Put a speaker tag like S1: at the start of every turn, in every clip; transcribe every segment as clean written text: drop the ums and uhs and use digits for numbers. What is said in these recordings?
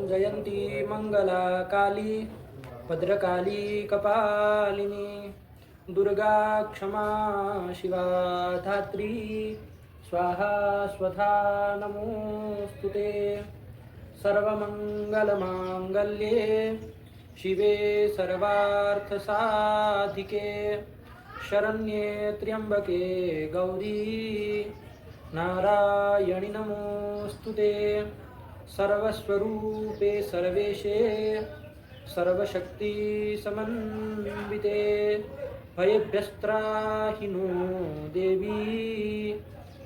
S1: जयंती मंगला काली भद्रकाली कपालिनी दुर्गा क्षमा शिवा धात्री स्वाहा स्वधा नमोस्तुते सर्वमंगलमांगल्ये शिवे सर्वार्थसाधिके शरण्ये त्र्यंबके गौरी नारायणि नमोस्तुते सर्वस्वरूपे सर्वेशे सर्वशक्ति समन्विते भयभ्यस्त्राहि नो देवी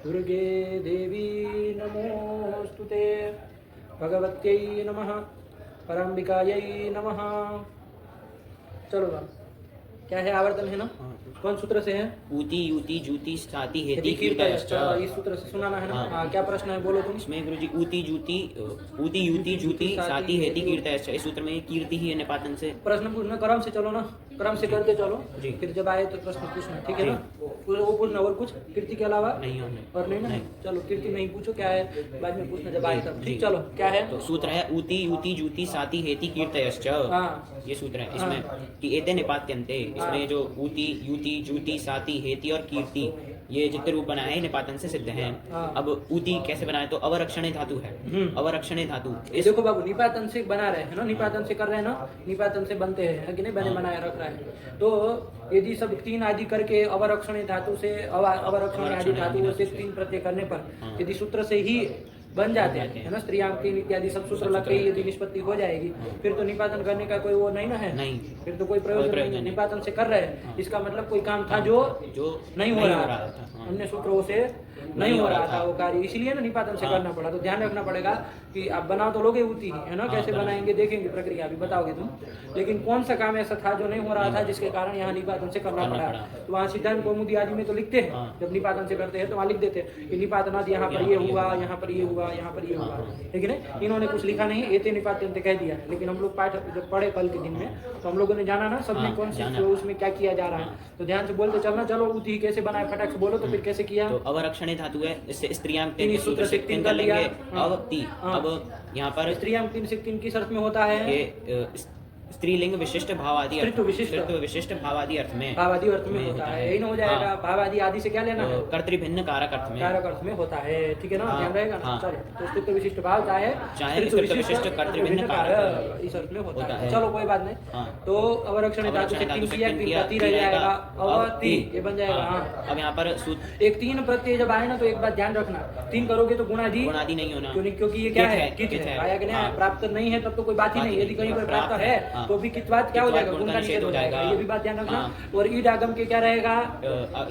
S1: दुर्गे देवी नमोस्तुते भगवत्यै नमः पराम्बिकायै नमः। चलो बाबा, क्या है आवर्तन है ना? कौन सूत्र से है?
S2: ऊती यूती जूती साति हेति
S1: कीर्तयश्च, इस सूत्र से सुनाना है ना? हाँ, क्या प्रश्न है बोलो तुम।
S2: इसमें गुरुजी ऊती यूती जूती साति हेति कीर्तयश्च, इस सूत्र में कीर्ति ही है निपातन से।
S1: प्रश्न पूछना क्रम से चलो ना, क्रम से करते चलो जी, फिर जब आए तो प्रश्न पूछना, ठीक है ना? वो पूछना और कुछ कीर्ति के अलावा
S2: नहीं
S1: और नहीं ना? चलो कीर्ति नहीं पूछो, क्या है बाद में पूछना जब आए तब, ठीक। चलो क्या है?
S2: तो सूत्र है ऊती यूती जूती साति हेति कीर्तयश्च, ये सूत्र है। इसमें कि एते निपात्यन्ते, इसमें जो ऊती यूती जूती साति हेति और कीर्ति ये जितने रूप बनाए हैं निपातन से सिद्ध हैं। अब ऊती कैसे बनाए? तो अवरक्षणे धातु है, अवरक्षणे धातु।
S1: ये देखो बाबू, निपातन से बना रहे हैं ना, निपातन से कर रहे हैं ना, निपातन से बनते हैं कि नहीं बने, बनाए रख रहा है। तो यदि सब तीन आदि करके अवरक्षणे धातु से अवरक्षणे आदि धातु से तीन प्रत्यय करने पर यदि सूत्र से ही बन जाते हैं, है ना, स्त्रियांग तीन इत्यादि सब सूत्र लग के यदि निष्पत्ति हो जाएगी, फिर तो निपातन करने का कोई वो नहीं ना है, नहीं, फिर तो कोई प्रयोजन नहीं। निपातन से कर रहे हैं, इसका मतलब कोई काम था जो नहीं हो रहा था, अन्य सूत्रों से नहीं हो रहा था वो कार्य, इसलिए ना निपातन से करना पड़ा। तो ध्यान रखना पड़ेगा कि आप बनाओ तो लोगे ऊती ही, है ना? कैसे बनाएंगे देखेंगे, प्रक्रिया भी बताओगे तुम, लेकिन कौन सा काम ऐसा था जो नहीं हो रहा था जिसके कारण यहाँ निपातन से करना पड़ा। तो वहाँ सिद्धांत कौमुदी आदि में तो लिखते हैं, जब निपातन से करते हैं तो वहाँ लिख देते हैं कि निपातनाद यहाँ पर ये हुआ, यहाँ पर ये हुआ, यहाँ पर ये हुआ, ठीक है ना? इन्होंने कुछ लिखा नहीं, एते निपात्यंत कह दिया, लेकिन हम लोग पाठ जब पढ़े कल के दिन में तो हम लोगों ने जाना ना सब में कौन सी उसमें क्या किया जा रहा है, तो ध्यान से बोलते चलना। चलो ऊती कैसे बनाए फटाक से बोलो तो फिर कैसे किया?
S2: तो अवरक्षणे धातु है, इससे स्त्रियांग
S1: तीन सूत्र से तीन कर लिया।
S2: अवती, अब यहाँ पर
S1: स्त्रियांग तीन से तीन किस अर्थ में होता है?
S2: स्त्रीलिंग विशिष्ट भावादि विशिष्ट भावादि अर्थ में,
S1: भावादि अर्थ में होता है, यही ना हो जाएगा। भावादि आदि से क्या लेना है?
S2: कर्तृभिन्न कारक अर्थ में,
S1: कारक अर्थ में होता है, ठीक है ना? ध्यान रहेगा ना? चलो, तो स्त्रीत्व विशिष्ट भाव चाहे
S2: विशिष्ट कर्तृभिन्न कारक
S1: इस अर्थ में होता है। चलो कोई बात नहीं। तो अवरक्षण धातु से तीन किया, तीन का तीन रह जाएगा, अवती ये बन जाएगा।
S2: अब यहाँ पर
S1: एक तीन प्रत्यय जब आए ना तो एक बात ध्यान रखना, तीन करोगे तो गुणादि
S2: नहीं होना,
S1: क्योंकि ये क्या है? कित है, आया कि नहीं? प्राप्त नहीं है तब तो कोई बात ही नहीं, यदि कहीं पर प्राप्त है तो भी कितवाद क्या हो जाएगा? गुण का निषेध हो जाएगा, ये भी बात ध्यान रखना। और ईड आगम के क्या रहेगा?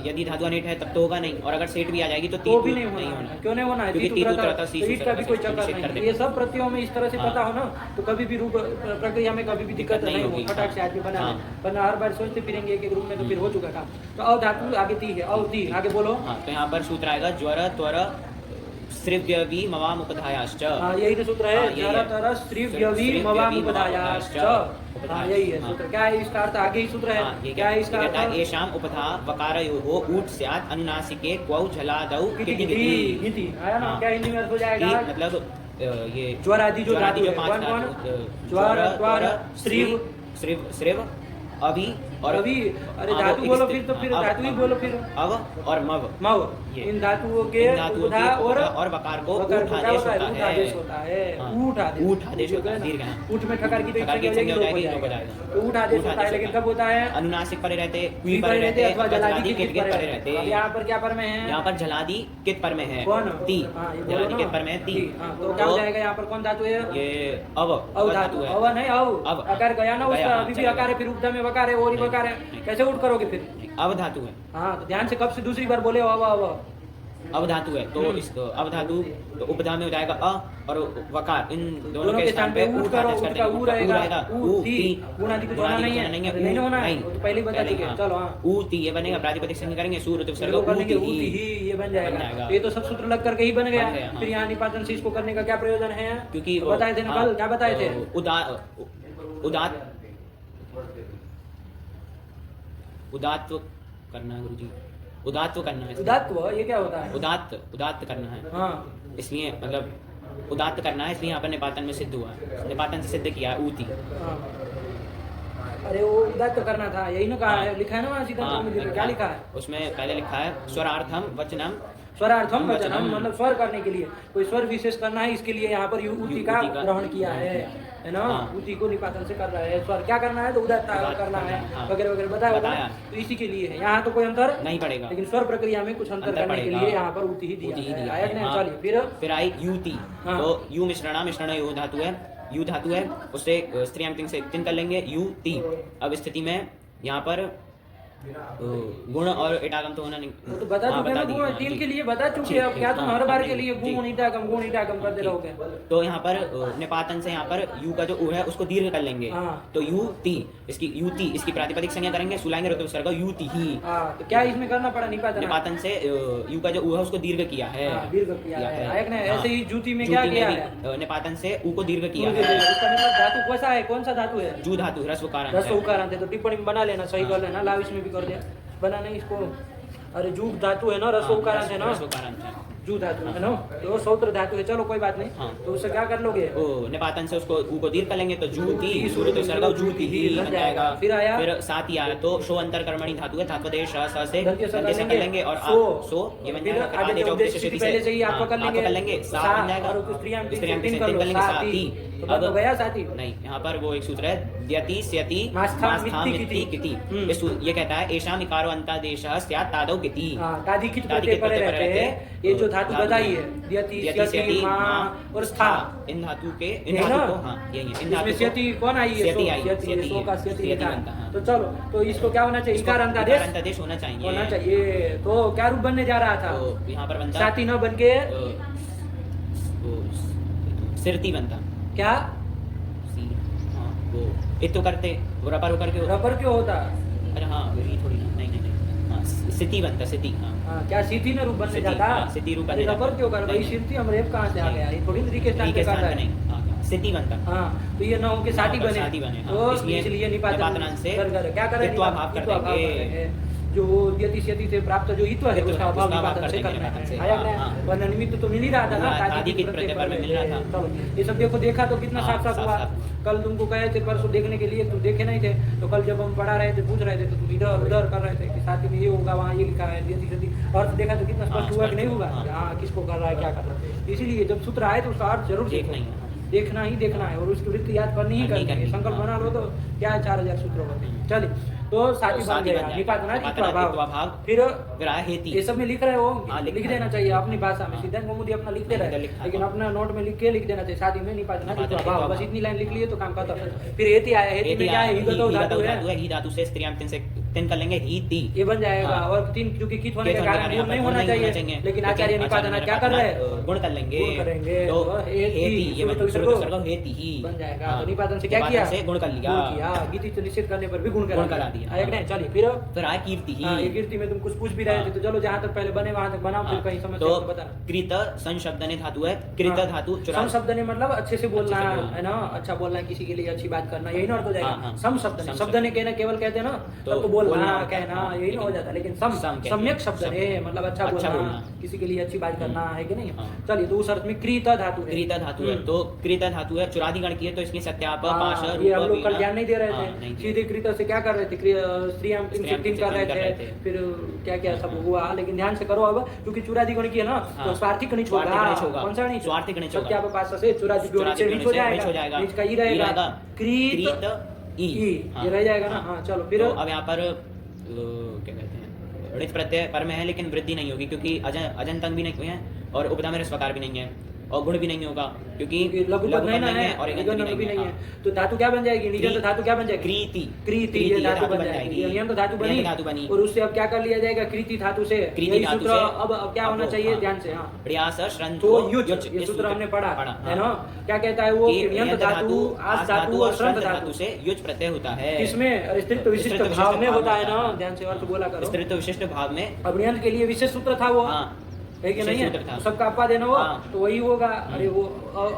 S2: यदि धातु अनिट है तब तो होगा नहीं, और अगर सेठ भी आ जाएगी तो
S1: भी नहीं होना। क्यों नहीं होना है? ईट का भी कोई चक्कर नहीं। ये सब प्रत्ययों में इस तरह से पता हो ना तो कभी भी रूप प्रक्रिया में कभी भी दिक्कत नहीं होगी, फटाक से आदमी बना हर बार सोचते फिरेंगे एक रूप में तो फिर हो चुका काम। तो अव धातु आगे ती है, अव ती आगे बोलो।
S2: तो यहाँ पर सूत्र आएगा ज्वर त्वर स्त्रिव्यवी मवाम उपधायाश्च,
S1: यही तो सूत्र है, ज्वर त्वर स्त्रिव्यवी मवाम उपधायाश्च, यही है सूत्र। क्या है इसका अर्थ? आगे ही सूत्र है, क्या है इसका अर्थ?
S2: येषाम् उपधा वकारयोः ऊट स्यात् अनुनासिके क्वौ झलादौ किति,
S1: आया ना? क्या हिंदी में अर्थ हो जाएगा?
S2: मतलब ये
S1: ज्वर आदि जो धातु है, कौन कौन? ज्वर त्वर
S2: स्त्रिव अभी और
S1: अभी, अरे धातु बोलो फिर, तो फिर धातु ही बोलो फिर।
S2: अव और मव,
S1: इन धातुओं के उपधा
S2: और वकार को ऊठ आदेश होता
S1: है। ऊठ आदेश होता है, दीर्घ है। ऊठ में ठकार की तो हो जाएगी, तो ऊठ आदेश होता है, लेकिन कब होता है?
S2: अनुनासिक परे रहते, क्वी परे रहते अथवा जलादि कित परे रहते।
S1: यहाँ पर क्या पर में है?
S2: यहाँ पर जलादि कित पर में है,
S1: कौन?
S2: ती, जलादि कित पर में है ती।
S1: तो क्या हो जाएगा यहाँ पर? कौन धातु है?
S2: ये अव
S1: धातु है। अव नहीं, अव अकार गया ना उसका, अभी भी अकार है, फिर उपधा में वकार है और ही वकार है, कैसे उठ करोगे फिर?
S2: अव धातु है।
S1: हाँ तो ध्यान से कब से दूसरी बार बोले अव
S2: अव धातु है, तो इस अव धातु तो उपधा में हो जाएगा अ और वकार, इन दोनों के स्थान पे
S1: ऊट करो, उसका ऊ रहेगा, ऊ ती। गुण आदि कुछ होना नहीं है, नहीं होना है, तो पहले बता दीजिए। चलो हाँ,
S2: ऊ ती ये बनेगा, प्रातिपदिक संज्ञा करेंगे, सूर्य उपसर्ग
S1: ऊती ही ये बन जाएगा। ये तो सब सूत्र लग करके ही बन गया। फिर यहाँ निपातन से इसको करने का क्या प्रयोजन है?
S2: क्योंकि
S1: बताए थे ना कल, क्या बताए थे?
S2: उदात्त करना है गुरुजी, उदात्त करना है।
S1: उदात्त ये क्या होता है?
S2: उदात्त करना है,
S1: हाँ।
S2: इसलिए मतलब उदात्त करना है, इसलिए यहाँ पर निपातन में सिद्ध हुआ, निपातन से सिद्ध किया ऊती।
S1: हाँ। अरे वो उदात्त तो करना था, यही ना कहा है, लिखा है ना वहाँ सीधा कौमुदी पे, क्या लिखा है?
S2: उसमें पहले लिखा है स्वरार्थम वचनम,
S1: स्वरार्थम वचनम मतलब स्वर करने के लिए, कोई स्वर विशेष करना है, इसके लिए यहाँ पर ऊती का ग्रहण किया है ना। ऊती को निपातन से कर रहा है, स्वर क्या करना है तो उदात्त करना है वगैरह वगैरह बताया, तो इसी के लिए है। यहाँ तो कोई अंतर
S2: नहीं पड़ेगा,
S1: लेकिन स्वर प्रक्रिया में कुछ अंतर करने के लिए यहाँ पर ऊती ही दिया है। चलिए फिर
S2: आई यूती, तो यू मिश्रणा, मिश्रण यू धातु है, यू धातु है, उससे स्त्रियां तिंग से तिन कर लेंगे, यू ती। अब स्थिति में यहाँ पर गुण और इटागम तो होना नहीं,
S1: तो बता चुके तीन के लिए बता चुके, अब क्या तुम हर बार के लिए गुण इटागम करते रहोगे?
S2: तो यहाँ पर निपातन से यहाँ पर यू का जो ऊ है उसको दीर्घ कर लेंगे, तो यू ती, इसकी यू ती, इसकी प्रातिपदिक संज्ञा करेंगे, सुलाएंगे ऋतु विसर्ग यू ती ही।
S1: तो क्या इसमें करना पड़ा
S2: निपातन से यू का जो ऊ है उसको दीर्घ किया है,
S1: दीर्घ किया है। ऐसे ही जूती में क्या किया है?
S2: निपातन से ऊ को दीर्घ किया है।
S1: इसका मतलब धातु कैसा है, कौन सा धातु है?
S2: जू धातु, रस्व
S1: उकारांत है, तो टिप्पणी में बना लेना, सही कर लेना, लाभ इसमें भी कर दिया, बना नहीं इसको। अरे जू धातु है ना, रस्व उकारांत है ना, जू धातु है ना, तो सौत्र धातु है, चलो कोई बात नहीं। तो उससे क्या कर लोगे?
S2: निपातन से उसको ऊ को दीर्घ कर लेंगे, तो जूती सूर्य तो सर्ग जूती ही बन जाएगा।
S1: फिर आया,
S2: फिर साथ ही आया तो शो अंतर कर्मणि धातु है, धात्वदेश स से दंत्य से कर लेंगे, और सो ये बन जाएगा। आगे जो उद्देश्य स्थिति
S1: पहले से ही आपको कर लेंगे,
S2: सा बन जाएगा,
S1: और स्त्रियां
S2: स्त्रियां से कर लेंगे साथी।
S1: अब तो गया साथी
S2: नहीं, यहाँ पर वो एक सूत्र है द्यति स्यति
S1: मास्थाम
S2: मास्थाम
S1: मिति
S2: मिति किति, ये कहता है एषाम इकारो अंतादेशः स्यात् तादौ किति।
S1: तादि कित प्रत्यय परे रहते हैं, ये जो धातु बताई है द्यति स्यति मा और स्था,
S2: इन धातु के, इन धातु को, हाँ यही है, इन धातु
S1: स्यति कौन आई है?
S2: स्यति,
S1: सो का स्यति तो चलो, तो इसको क्या होना चाहिए? इकार
S2: अंतादेश होना
S1: चाहिए। तो क्या रूप बनने जा रहा था?
S2: तो यहाँ पर बनता
S1: साथी न बन के
S2: सिरती बनता,
S1: क्या
S2: वो इतो करते, वो रपर होकर के,
S1: रबर क्यों होता?
S2: अरे हाँ ये थोड़ी ना, नहीं हाँ सिति बनता, सिति। हाँ
S1: क्या सिति में रूप बनने जाता?
S2: सिति रूप
S1: बनने रबर क्यों कर भाई? सिति हम रेप कहाँ से आ गया? ये थोड़ी तरीके से
S2: नहीं, हाँ सिति बनता।
S1: हाँ तो ये ना हो के साथी बने, तो इसलिए निपातन से क्या करें?
S2: भाव करते,
S1: जो यति से प्राप्त जो हित्व है उसका अभाव निपातन से करना है। वरना निमित्त तो मिल ही रहा था ना, आदि के प्रत्यय पर मिल रहा था। ये सब देखा तो कितना साफ साफ हुआ। कल तुमको कहे थे परसों देखने के लिए, तुम देखे नहीं थे, तो कल जब हम पढ़ा रहे थे पूछ रहे थे तो तुम इधर उधर कर रहे थे कि साथ में ये होगा, वहाँ ये लिखा है, अर्थ देखा तो कितना स्पष्ट हुआ कि नहीं हुआ, हाँ किसको कर रहा है, क्या कर रहा है। इसीलिए जब सूत्र आए तो उसका अर्थ जरूर देखना ही देखना है, और उसकी वृत्ति याद करनी ही करनी है। संकल्प बना लो तो क्या 4000 सूत्र होते हैं। चलिए, तो साथी बन गया निपातना, फिर
S2: हेति,
S1: ये सब में लिख रहे हो, लिख देना चाहिए अपनी भाषा में, सीधा कौमुदी अपना लिखते रहे, लेकिन अपना नोट में लिख देना चाहिए। साथी में निपातना भाव, बस इतनी लाइन लिख लिए तो काम खत्म। फिर हेति आया, हेति में क्या है? हिगतो धातु है, ही धातु से स्त्रियां तिन कर लेंगे, ही ती, ये बन जाएगा। और तीन क्योंकि कित होने के कारण गुण नहीं होना चाहिए, लेकिन आचार्य निपातना क्या कर रहे हैं? गुण कर लेंगे, तो हेति ही बन जाएगा। तो निपातन से क्या किया? गुण कर लिया, गीति तो निश्चित करने पर भी गुण करा दिया। चलिए, फिर आए कीर्ति ही। ये कीर्ति में तुम कुछ पूछ भी रहे थे, तो चलो जहाँ तक पहले बने वहाँ तक बनाओ, फिर कहीं समझ तो बता। कृत संशब्दने धातु है, कृत धातु संशब्दने मतलब अच्छे से बोलना है ना, अच्छा बोलना, किसी के लिए अच्छी बात करना, यही ना अर्थ हो जाएगा। समशब्दने, शब्दने कहना केवल कहते हैं ना, तब तो बोलना कहना यही ना हो जाता, लेकिन सम्यक शब्दने मतलब अच्छा बोलना, किसी के लिए अच्छी बात करना है कि नहीं। चलिए, तो उस अर्थ में कृत धातु है, कृत धातु है, तो कृत धातु है, चुरादिगण की है, तो इसकी सत्याप पाश, ये हम लोग कल ध्यान नहीं दे रहे थे, सीधे कृत से क्या कर रहे थे? स्त्रियां तीन कर रहे थे, फिर क्या क्या सब हुआ, लेकिन ध्यान से करो अब, क्योंकि चुरादी गण की है ना, तो स्वार्थिक गणित होगा, कौन सा नहीं? स्वार्थिक गणित होगा। क्या पास से चुरादी गणित हो जाएगा, नीच का ई रहेगा, कृत ई ये रह जाएगा ना। हाँ चलो, फिर अब यहाँ पर क्या कहते हैं, ऋच प्रत्यय पर में है, लेकिन वृद्धि नहीं होगी, क्योंकि अजंतंग भी नहीं है और उपधा में स्वकार भी नहीं है, और गुण भी नहीं होगा, क्योंकि लघु पद नहीं है और निगंध भी नहीं है। तो धातु क्या बन जाएगी? निगंध धातु क्या बन जाएगी? कृति, कृति ये धातु बन जाएगी, निगंध धातु बनी, और उससे अब क्या कर लिया जाएगा? कृति धातु से, कृति धातु से अब क्या होना चाहिए? ध्यान से, हाँ, प्रयास श्रंतो युज, ये सूत्र हमने पढ़ा है ना। क्या कहता है वो? निगंध धातु, आस धातु और श्रंत धातु से युज प्रत्यय होता है। इसमें स्त्रीत्व विशिष्ट भाव में होता है ना, ध्यान से अर्थ बोला करो। स्त्रीत्व विशिष्ट भाव में, अब निगंध के लिए विशेष सूत्र था वो, है कि नहीं है? सबका अपवाद है ना वो, तो वही होगा। अरे वो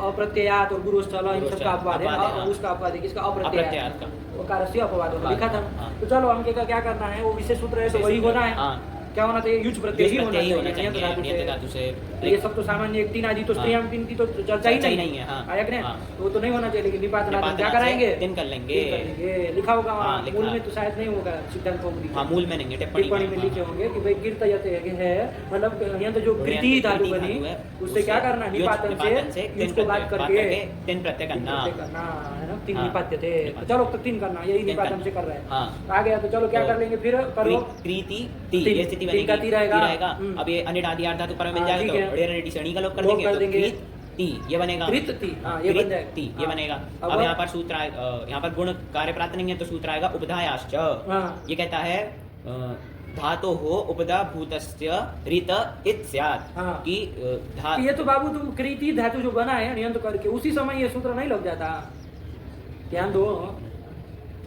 S1: अप्रत्ययात और गुरुस्थल इन सबका अपवाद है, उसका अपवाद है, किसका? अप्रत्ययात का, वो कारस्य अपवाद होगा, लिखा था। तो चलो, हमके का क्या करना है? वो विशेष सूत्र है तो वही होना है, क्या होना चाहिए, युज प्रत्यय ही होना
S2: प्रत्यय होना
S1: चाहिए
S2: चाहिए
S1: नियत
S2: नियत
S1: धातु
S2: धातु
S1: से।
S2: से।
S1: तो ये सब तो सामान्य एक तीन आदि तो
S2: हाँ।
S1: स्त्रियां तीन की तो चर्चा ही नहीं
S2: है, हाँ।
S1: आया कि नहीं?
S2: हाँ।
S1: तो वो तो नहीं होना चाहिए, लेकिन निपातनादि क्या
S2: निपातनादि
S1: कराएंगे,
S2: से दिन कर लेंगे।
S1: दिन कर लेंगे। लिखा होगा वहाँ,
S2: हाँ, लिखा।
S1: मूल में तो शायद नहीं होगा सिद्धांत कौमुदी के।
S2: हाँ, मूल में नहीं है, टिप्पणी
S1: टिप्पणी में लिखे होंगे कि भाई कीर्तयते है, मतलब यहाँ तो जो कृति धातु बनी उससे क्या करना, निपातन से युज को बात करके
S2: तीन प्रत्यय करना
S1: है ना, तीन
S2: हाँ,
S1: निपात्य थे।
S2: निपात्य।
S1: चलो तो तीन करना, यही
S2: तीन
S1: निपातन
S2: करना।
S1: से कर रहे हैं।
S2: हाँ।
S1: आ गया तो चलो क्या
S2: तो
S1: कर लेंगे फिर, करो
S2: कृति ती,
S1: तीन।
S2: ये स्थिति
S1: तीन का
S2: बनेगी,
S1: ती रहेगा।
S2: अब ये अनिडादि आर्ध धातु पर मिल
S1: हाँ,
S2: जाएगा
S1: ठीक
S2: तो
S1: है।
S2: बड़े रेडी श्रेणी का लोग कर
S1: लोग
S2: देंगे,
S1: कर
S2: तो
S1: देंगे।
S2: कृत ती ये बनेगा,
S1: कृत ती, हाँ, ये बन जाएगा।
S2: ती ये
S1: हाँ।
S2: बनेगा।
S1: अब
S2: अब यहाँ पर सूत्र आएगा, यहाँ पर गुण कार्य प्राप्त नहीं है तो सूत्र आएगा उपधायाश्च।
S1: हाँ।
S2: ये कहता है धातो हो उपधा भूतस्य रित इत स्यात्,
S1: हाँ।
S2: कि धा
S1: ये तो बाबू तुम कृति धातु जो बना है नियंत करके उसी समय ये सूत्र नहीं लग जाता, ध्यान दो।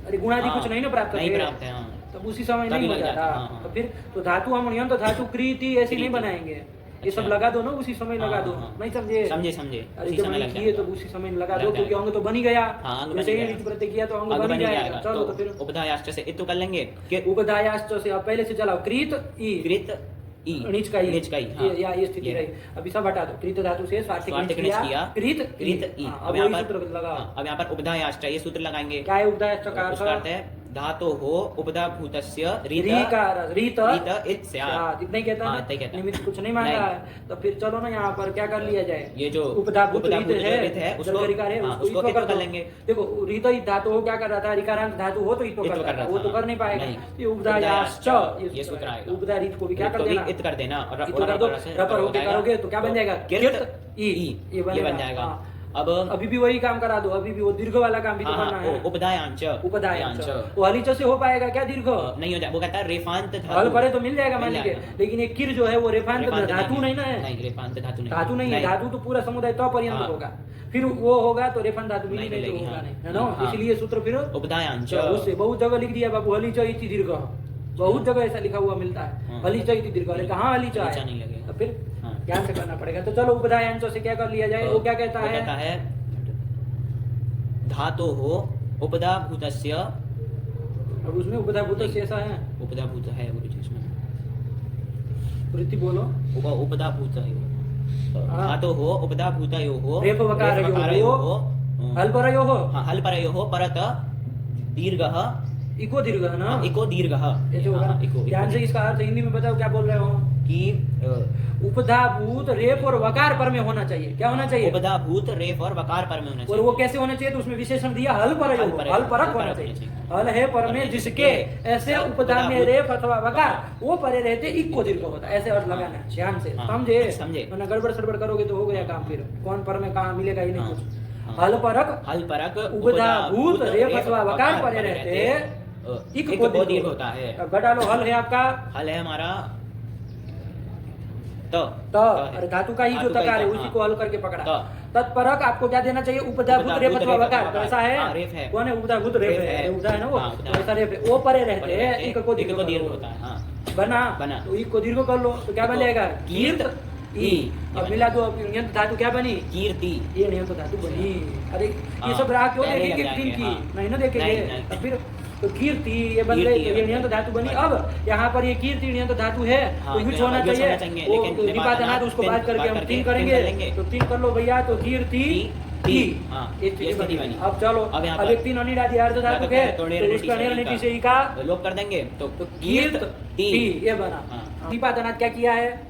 S1: अरे गुणादि
S2: हाँ,
S1: कुछ नहीं ना प्राप्त
S2: नहीं
S1: है,
S2: प्राप्त है, हाँ।
S1: तब उसी समय
S2: तभी
S1: नहीं हो
S2: लग
S1: जाता।
S2: जाता, हाँ।
S1: तो फिर तो धातु हम नियंत धातु कृति ऐसी नहीं
S2: कृति।
S1: बनाएंगे, ये सब
S2: अच्छा।
S1: लगा दो ना, उसी समय लगा
S2: हाँ,
S1: दो।
S2: हाँ।
S1: नहीं समझे?
S2: समझे
S1: अरे
S2: उसी
S1: जब
S2: समय
S1: मैंने
S2: लग
S1: किए तो
S2: जाएगा।
S1: उसी समय में लगा
S2: लग
S1: दो, क्योंकि
S2: जाएगा।
S1: अंग तो बन ही गया।
S2: हाँ, अंग बन
S1: जैसे ही
S2: गया।
S1: ऋच प्रत्यय किया तो अंग
S2: अंग
S1: बन
S2: बन
S1: ही
S2: ही
S1: जाएगा।
S2: जाएगा,
S1: चलो तो फिर
S2: तो उपधायाश्च से इतु कर लेंगे कि
S1: उपदायाश्च से अब पहले से चलाओ, कृत ई
S2: कृत ई
S1: नीच का ही,
S2: नीच का ही, हाँ।
S1: या ये स्थिति
S2: ये।
S1: रही। अभी सब हटा दो, कृत धातु से स्वार्थिक
S2: स्वार्थिक
S1: नीच
S2: नीच
S1: किया,
S2: किया,
S1: कृत
S2: कृत ई।
S1: हाँ,
S2: अब
S1: अब
S2: यहाँ
S1: वही
S2: पर
S1: सूत्र लगा।
S2: हाँ, अब यहाँ पर उपधायाश्च ये सूत्र लगाएंगे।
S1: क्या है उपदायाश्च का
S2: उसका अर्थ
S1: अर्थ?
S2: है धातो हो उपधा भूतस्य रीत
S1: री का अर्थ, रीत
S2: रीत इत स्यात्।
S1: हाँ, इतना ही कहता
S2: हाँ,
S1: है
S2: इतना ही कहता
S1: ना,
S2: है।
S1: निमित्त कुछ नहीं मांगा
S2: नहीं।
S1: है। तो फिर चलो ना यहाँ पर क्या कर लिया जाए,
S2: ये जो
S1: उपधाभूत
S2: उपधाभूत
S1: रीत
S2: जो रीत है, उसको-
S1: जलकरिकार है,
S2: हाँ,
S1: उसको
S2: उसको
S1: इत्व
S2: इत्व
S1: कर
S2: कर
S1: दो।
S2: लेंगे।
S1: देखो रीत ही धातु हो क्या कर रहा था, रिकारांत धातु हो तो इत्व
S2: इत्व
S1: कर
S2: कर
S1: रहा था,
S2: रहा
S1: वो
S2: था,
S1: तो कर नहीं पाएगा।
S2: नहीं।
S1: ये उपदायाश्च
S2: ये सूत्र आएगा।
S1: उपदा रीत को भी क्या
S2: रीत
S1: कर
S2: को भी
S1: देना,
S2: इत कर देना और
S1: इत्व कर दो, रपर होके करोगे तो क्या बन जाएगा, किर्त ई, ये
S2: बन जाएगा।
S1: हाँ।
S2: अब
S1: अभी भी वही काम करा दो, अभी भी वो दीर्घ वाला काम भी तो करना है।
S2: उपधायांच
S1: उपदायांच वो हलीच से हो पाएगा क्या दीर्घ?
S2: नहीं हो जाए, वो कहता है रेफांत धातु।
S1: हल परे तो मिल जाएगा मान
S2: मिल
S1: लीजिए,
S2: जाएगा।
S1: लेकिन एक किर जो है वो रेफांत धातु नहीं ना है,
S2: नहीं रेफांत धातु नहीं,
S1: धातु नहीं है। धातु तो पूरा समुदाय तो पर्यंत
S2: हाँ।
S1: होगा, फिर वो होगा तो रेफांत धातु मिली
S2: नहीं
S1: नहीं तो
S2: मिलेगी,
S1: होगा
S2: हाँ।
S1: नहीं, है ना?
S2: हाँ।
S1: इसलिए सूत्र फिर
S2: उपधायांच
S1: उससे बहुत जगह लिख दिया बाबू, हलीच इति दीर्घ, बहुत जगह ऐसा लिखा हुआ मिलता है,
S2: हाँ।
S1: हलीच इति दीर्घ। अरे कहाँ हलीच
S2: हलीचा
S1: है?
S2: नहीं लगेगा।
S1: तो फिर
S2: हाँ।
S1: ध्यान से करना पड़ेगा। तो चलो उपदायांच से क्या कर लिया जाए, वो क्या कहता
S2: वो कहता
S1: है,
S2: है धातो हो उपधा भूतस्य,
S1: अब उसमें उपदाभूत से ऐसा है,
S2: उपधा भूत है वो इसमें
S1: वृत्ति बोलो,
S2: उपधा भूत
S1: हाँ।
S2: धातो हो उपधा भूतयो हो
S1: रेफ वकारयो हो, हल परयो हो,
S2: हाँ, हल परयो हो परत दीर्घः
S1: इको दीर्घ है ना,
S2: इको दीर्घः,
S1: ऐसे होगा।
S2: हाँ, इको
S1: ध्यान से इसका अर्थ हिंदी में बताओ क्या बोल रहे हो,
S2: कि
S1: उपधाभूत रेप और वकार पर में होना चाहिए, क्या होना चाहिए,
S2: उपधा भूत रेफ और वकार पर में होना
S1: और
S2: चाहिए।
S1: वो कैसे होना चाहिए, तो उसमें विशेषण दिया हल पर,
S2: हल पर,
S1: हल परक
S2: हल
S1: होना
S2: परक
S1: चाहिए।
S2: होना चाहिए।
S1: हल है पर में जिसके, ऐसे उपधा में रेप अथवा वकार वो परे रहते इको दीर्घ होता है, ऐसे अर्थ लगाना है ध्यान से,
S2: हाँ,
S1: समझे?
S2: समझे।
S1: वरना गड़बड़ सड़बड़ करोगे तो हो गया काम, फिर कौन पर में कहाँ मिलेगा ही नहीं
S2: हाँ,
S1: कुछ।
S2: हाँ।
S1: हल परक
S2: हल परक
S1: उपधाभूत रेप अथवा वकार परे रहते
S2: इक
S1: इको
S2: को दीर्घ होता है।
S1: अब घटा लो, हल है आपका
S2: हल है हमारा
S1: त, अरे धातु का ही जो तकार है उसी को हल करके पकड़ा। तत्परक आपको क्या देना चाहिए, उपधाभूत रेफ अथवा वकार, तो ऐसा
S2: हाँ, रेफ
S1: है,
S2: है।
S1: कौन है, उपधाभूत रेफ है, उपधा है ना वो,
S2: हाँ,
S1: तो
S2: उपधा।
S1: ऐसा रेफ है, वो परे रहते हैं, इक को
S2: इक को दीर्घ
S1: करो।
S2: होता है, हाँ।
S1: बना
S2: बना।
S1: तो इक को दीर्घ कर लो तो क्या बन जाएगा, कीर्त ई। अब मिला दो, अब नियंत धातु क्या बनी,
S2: कीर्ति।
S1: ये नियंत धातु बनी। अरे ये
S2: हाँ,
S1: सब राह क्यों
S2: पहले
S1: देखेंगे
S2: लग
S1: तीन
S2: जाएंगे,
S1: की,
S2: हाँ।
S1: नहीं ना देखेंगे।
S2: नहीं, नहीं।
S1: अब फिर तो कीर्ति ये बन
S2: कीर्ति
S1: गई,
S2: ये
S1: तो ये
S2: बन
S1: नियंत
S2: गई।
S1: धातु बनी। अब यहाँ पर ये कीर्ति नियंत धातु है
S2: हाँ,
S1: तो
S2: तो
S1: युज
S2: यहाँ
S1: होना
S2: पर युज होना
S1: चाहिए,
S2: चाहिए,
S1: वो
S2: लेकिन
S1: निपातनाद उसको
S2: तीन
S1: बात करके
S2: बात
S1: हम
S2: करके
S1: तीन
S2: तीन
S1: करेंगे,
S2: करेंगे।
S1: तो तीन कर लो भैया, तो कीर्ति
S2: ती,
S1: ती।
S2: हाँ,
S1: ये
S2: ये स्थिति बनी।
S1: अब चलो,
S2: अब यहाँ
S1: अब
S2: पर-
S1: एक तीन अनिरादि अर्ध धातु के,
S2: तो
S1: तो उसका निर्णय से ही का
S2: लोग कर देंगे तो
S1: कीर्त ती, ये बना।
S2: हाँ।
S1: निपातनाद क्या किया है,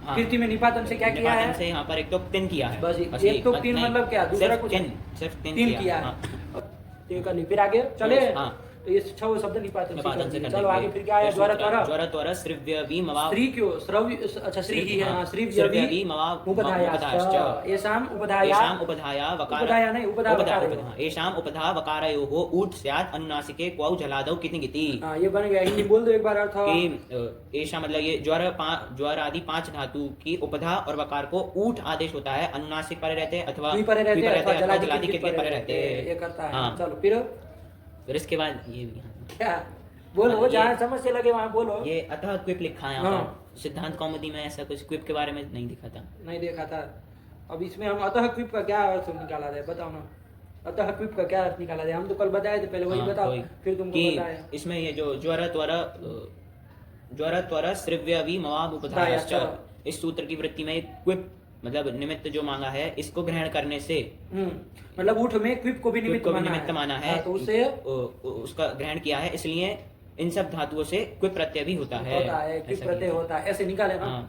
S2: हाँ।
S1: कीर्ति में निपातन से क्या किया
S2: निपातन
S1: है,
S2: से यहाँ पर एक तो तीन किया है,
S1: बस
S2: बस
S1: एक तो
S2: बस
S1: तीन
S2: नहीं,
S1: मतलब क्या, दूसरा
S2: सिर्फ
S1: कुछ
S2: तीन, सिर्फ तीन
S1: तीन किया है।
S2: हाँ।
S1: अब ये कर ली, फिर आगे चले।
S2: हाँ।
S1: तो ये छह शब्द निपातन
S2: निपातन से
S1: से
S2: कर
S1: चलो आगे
S2: देंगे।
S1: फिर क्या है, ज्वर त्वरा,
S2: ज्वर त्वरा श्रव्य भी मवाव
S1: स्त्री क्यों, श्रव्य, अच्छा स्त्री ही है, हाँ, श्रीव्य
S2: श्रव्य
S1: भी
S2: भी मवाव
S1: उपधायाश्च, येषाम् उपधाया,
S2: येषाम् उपधाया वकार
S1: उपधाया नहीं, उपधा वकार है।
S2: येषाम् उपधा वकारयोः ऊट् स्यात् अनुनासिके क्वौ जलादौ कितिङिति।
S1: हाँ ये बन गया, हिंदी बोल दो एक बार अर्थ।
S2: कि ऐसा मतलब ये ज्वर आदि पांच धातु की उपधा और वकार को ऊठ आदेश होता है, अनुनासिक परे रहते हैं अथवा
S1: द्वि परे रहते हैं, अथवा जलादि
S2: जलादि
S1: के
S2: के परे रहते हैं।
S1: ये करता है।
S2: हाँ।
S1: चलो फिर
S2: फिर इसके बाद ये
S1: क्या बोलो,
S2: हाँ,
S1: जहाँ समझ से लगे वहाँ बोलो।
S2: ये अतः क्विप लिखा है यहाँ
S1: हाँ।
S2: पर। सिद्धांत कौमुदी में ऐसा कुछ क्विप के बारे में नहीं दिखा था।
S1: नहीं देखा था। अब इसमें हम अतः क्विप का क्या अर्थ निकाला जाए, बताओ ना, अतः क्विप का क्या अर्थ निकाला जाए, हम तो कल बताए थे, पहले वही
S2: हाँ,
S1: बताओ,
S2: वही।
S1: फिर तुमको
S2: कि
S1: बताया।
S2: इसमें ये जो ज्वर त्वर ज्वर त्वर श्रव्यवी मवाब उपधायाश्च। इस सूत्र की वृत्ति में क्विप मतलब निमित्त जो मांगा है, इसको ग्रहण करने से
S1: मतलब ऊठ में क्विप को भी निमित्त माना है,
S2: तो उससे उसका ग्रहण किया है, इसलिए इन सब धातुओं से क्विप प्रत्यय भी होता है
S1: क्विप प्रत्यय होता है, ऐसे निकाले ना।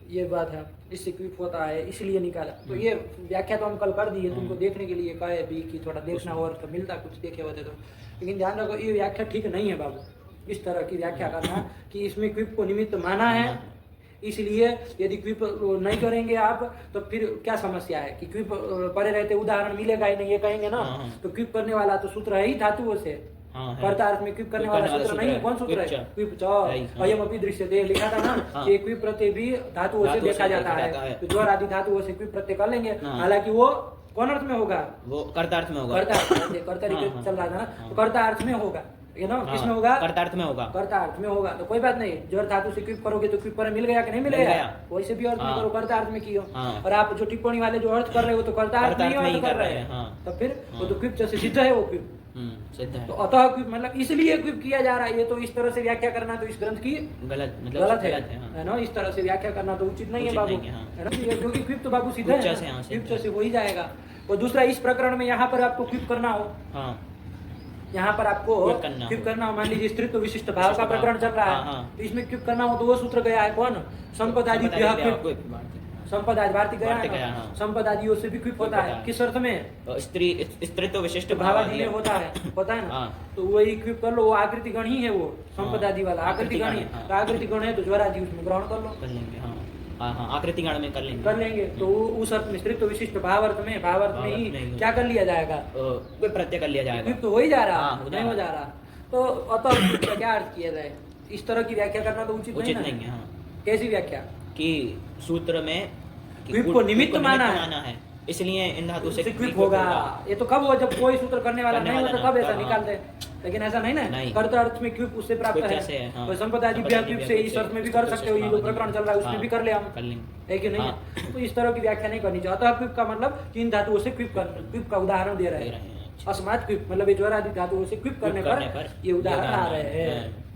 S1: ये बात है, इससे क्विप होता है इसलिए निकाला। तो ये व्याख्या तो हम कल कर दिए, तुमको देखने के लिए कहे भी कि थोड़ा देखना और तो मिलता कुछ देखे होते तो, लेकिन ध्यान रखो ये व्याख्या ठीक नहीं है बाबू। इस तरह की व्याख्या करना कि इसमें क्विप को निमित्त माना है, इसलिए यदि क्विप नहीं करेंगे आप तो फिर क्या समस्या है कि क्विप पड़े रहते उदाहरण मिलेगा ही नहीं, ये कहेंगे ना। तो क्विप करने वाला तो सूत्र है ही धातुओं से, कर्ता अर्थ में क्विप करने वाला सूत्र नहीं, कौन सूत्र है? क्विप च अयम अपि दृश्यते लिखा था ना कि क्विप प्रत्यय भी धातुओं से देखा जाता है। तो ज्वर आदि धातुओं से क्विप प्रत्यय कर लेंगे, हालांकि वो कौन अर्थ में होगा?
S2: वो कर्ता अर्थ में होगा।
S1: कर्ता चल रहा था ना, तो कर्ता अर्थ में होगा, ये ना किसमें होगा?
S2: कर्तार्थ में होगा।
S1: कर्तार्थ में होगा तो कोई बात नहीं, ज्वर धातु से क्विप करोगे तो क्विप पर मिल गया कि नहीं मिलेगा? वैसे भी अर्थ में करो, कर्तार्थ में कियो। और आप जो टिप्पणी वाले जो अर्थ कर रहे हो तो कर्तार्थ में ही कर रहे हैं, तो फिर वो तो क्विप जैसे सिद्ध है, वो क्विप
S2: सिद्ध है।
S1: तो अतः क्विप मतलब इसलिए क्विप किया जा रहा है। ये तो इस तरह से व्याख्या करना तो इस ग्रंथ की गलत है ना, इस तरह से व्याख्या करना तो उचित नहीं है बाबू, है ना, क्योंकि क्विप तो बाबू सीधा है, क्विप से हो ही जाएगा। और दूसरा इस प्रकरण में यहाँ पर आपको क्विप करना हो, यहाँ पर आपको क्विप करना हो, मान लीजिए स्त्रीत्व विशिष्ट भाव का प्रकरण चल रहा है, तो इसमें क्विप करना हो तो वो सूत्र गया है कौन? संपदादि संपदादि भारती गया है, संपदादियों से भी क्विप होता है। किस अर्थ में?
S2: स्त्रीत्व विशिष्ट
S1: भावादि में होता है ना, तो वही क्विप कर लो, वो आकृति गण ही है, वो संपदादि वाला आकृति गण ही, तो आकृति गण है तो ज्वरादि उसमें ग्रहण कर लो,
S2: आकृति गण में कर लेंगे।
S1: तो उस अर्थ में स्त्रीत्व विशिष्ट भाव अर्थ में ही क्या कर लिया जाएगा?
S2: कोई प्रत्यय कर लिया जाएगा।
S1: क्विप तो हो ही जा रहा, नहीं हो जा रहा, तो अतः क्या अर्थ किया जाए? इस तरह की व्याख्या करना तो उचित नहीं है। कैसी व्याख्या?
S2: कि सूत्र में
S1: क्विप को निमित्त माना है,
S2: इसलिए इन धातु से
S1: क्विप होगा। ये तो कब हो? जब कोई सूत्र करने वाला नहीं होता तब ऐसा निकालते हैं, लेकिन ऐसा नहीं ना, कर्ता अर्थ में क्विप उससे प्राप्त है, तो संपदादि क्विप से इस अर्थ में भी कर सकते हो, ये जो प्रकरण चल रहा है उसमें भी कर ले हम, है कि नहीं? तो इस तरह की व्याख्या नहीं करनी चाहिए। अतः क्विप का मतलब इन धातुओं से क्विप का उदाहरण दे रहे हैं, अस्मात् क्विप मतलब ज्वर आदि धातुओं से क्विप करने पर ये उदाहरण आ रहे हैं,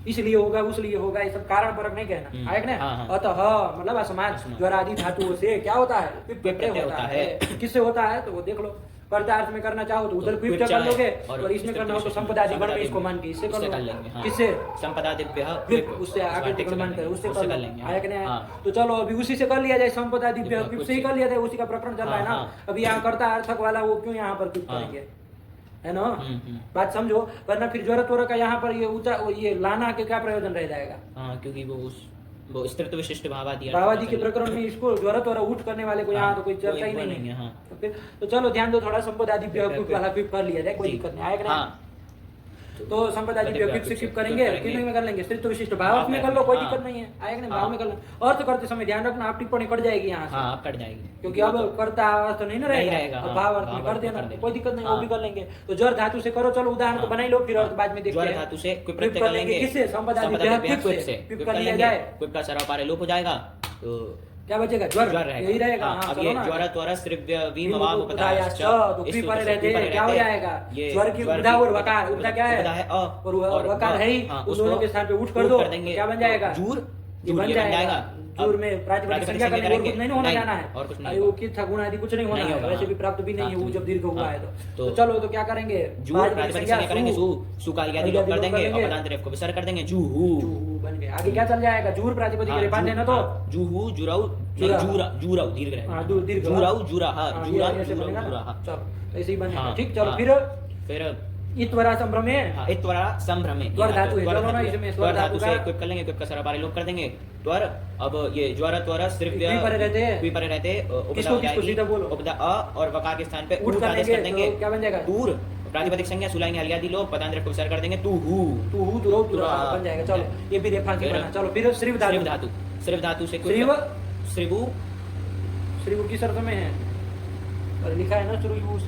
S1: इसलिए होगा उसलिए होगा, ये सब कारण परक नहीं कहना, आएगा ना। अतः मतलब अस्मात् ज्वर आदि धातुओं से क्या होता है? क्विप प्रत्यय होता है। किससे होता है तो वो देख लो, कर्तार्थ में करना चाहो तो उधर क्विप कर लोगे, और इसमें करना हो तो संपदादि गण में इसको मान के इससे कर लो। किससे?
S2: संपदादिभ्यः
S1: उससे आकृति गण मान कर उससे कर लेंगे, आएगा ना। तो चलो अभी उसी से कर लिया जाए, संपदादिभ्यः क्विप से ही कर लिया जाए, उसी का प्रकरण चल रहा है ना। अभी यहाँ कर्ता अर्थक वाला वो क्यों यहाँ पर क्विप करेंगे, है ना? बात समझो, वरना फिर ज्वर त्वर का यहाँ पर ये लाना के क्या प्रयोजन रह जाएगा?
S2: क्योंकि वो स्त्रीत्व विशिष्ट
S1: भावादि के प्रकरण में इसको ज्वर त्वर उठ करने वाले को यहाँ तो कोई चर्चा ही नहीं है। तो फिर तो चलो ध्यान दो, थोड़ा संपदादि क्विप वाला क्विप कर लिया जाए, कोई दिक्कत नहीं, आएगा ना। तो संपदादि क्विप से क्विप करेंगे, कितने में कर लेंगे? स्त्रीत्व विशिष्ट भाव में कर लो, कोई दिक्कत नहीं है, आएगा ना, भाव में कर लो। अर्थ करते समय ध्यान रखना, आप टिप्पणी कट जाएगी यहाँ से, कट जाएगी, क्योंकि अब कर्ता अर्थ नहीं ना रहेगा, तो भाव अर्थ में कर देना, कोई दिक्कत नहीं, वो भी कर लेंगे। तो ज्वर धातु से करो, चलो उदाहरण को बनाई लो, फिर अर्थ बाद में देखते हैं।
S2: धातु से क्विप कर लेंगे,
S1: किससे? संपदादि क्विप से क्विप कर लिया जाए,
S2: क्विप का सरापारे लोप हो जाएगा, तो
S1: क्या बचेगा? ज्वर यही रहेगा।
S2: अब ये ज्वर त्वर श्रव्यवी मवाब
S1: उपधायाश्च, तो क्विप पर रहते हैं, क्या हो जाएगा? ज्वर की उपधा और वकार, उपधा क्या है? और वकार है ही, उस दोनों के स्थान पे उठ कर दो, क्या बन जाएगा? जूर बन जाएगा। जूर में प्रातिपदिक संज्ञा करेंगे, कुछ नहीं होना जाना है, और कुछ नहीं, वो कित गुण आदि कुछ नहीं होना है, वैसे भी प्राप्त भी नहीं है वो जब दीर्घ हुआ है तो चलो तो क्या करेंगे?
S2: प्रातिपदिक संज्ञा करेंगे, सु का आदि लोप कर देंगे, और पदांत को विसर्ग कर देंगे, जूहू
S1: बन गया। आगे क्या चल जाएगा? जूर प्रातिपदिक के लिए पाठ लेना, तो
S2: जूहू जुराऊ जूराऊ दीर्घ रहेगा, जुराऊ जुराहा जुरा जुरा,
S1: चलो ऐसे ही बनेगा, ठीक। चलो फिर इत्वरा संभ्रमे,
S2: इत्वरा संभ्रमे
S1: ज्वर धातु है, चलो ना इसमें
S2: ज्वर धातु से क्विप कर लेंगे, क्विप का सरापारे लोप कर देंगे, त्वर। अब ये ज्वर त्वर श्रव्य क्विप पर रहते उपधा अ और वकार के स्थान पे ऊठ आदेश कर देंगे,
S1: क्या बन जाएगा?
S2: दूर प्रातिपदिक संज्ञा सुलाएंगे हलियादि लोप, पदांत को विसर्ग कर देंगे, तू हु
S1: तुरो बन जाएगा। चलो ये भी रेफा के बना। चलो फिर श्रीव
S2: धातु से
S1: श्रीवु किस अर्थ में है? और लिखा है ना श्रीवु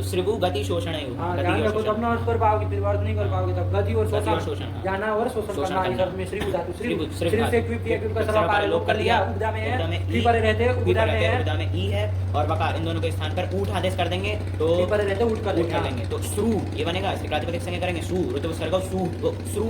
S2: श्रीवु गति शोषण है,
S1: ध्यान रखो, तब ना अर्थ कर पाओगे, फिर अर्थ नहीं कर पाओगे, तब गति और शोषण जाना और शोषण करना, इस अर्थ में श्रीवु धातु श्रीवु से क्विप का सरापारे लोप कर लिया, उपधा में है, क्विप पर रहते हैं, उपधा में ई है, और वकार इन दोनों के स्थान पर ऊठ आदेश कर देंगे, तो क्विप पर रहते ऊठ कर देंगे, तो श्रू ये बनेगा, इसके प्रातिपदिक संज्ञा करेंगे, सु ऋतु विसर्ग सु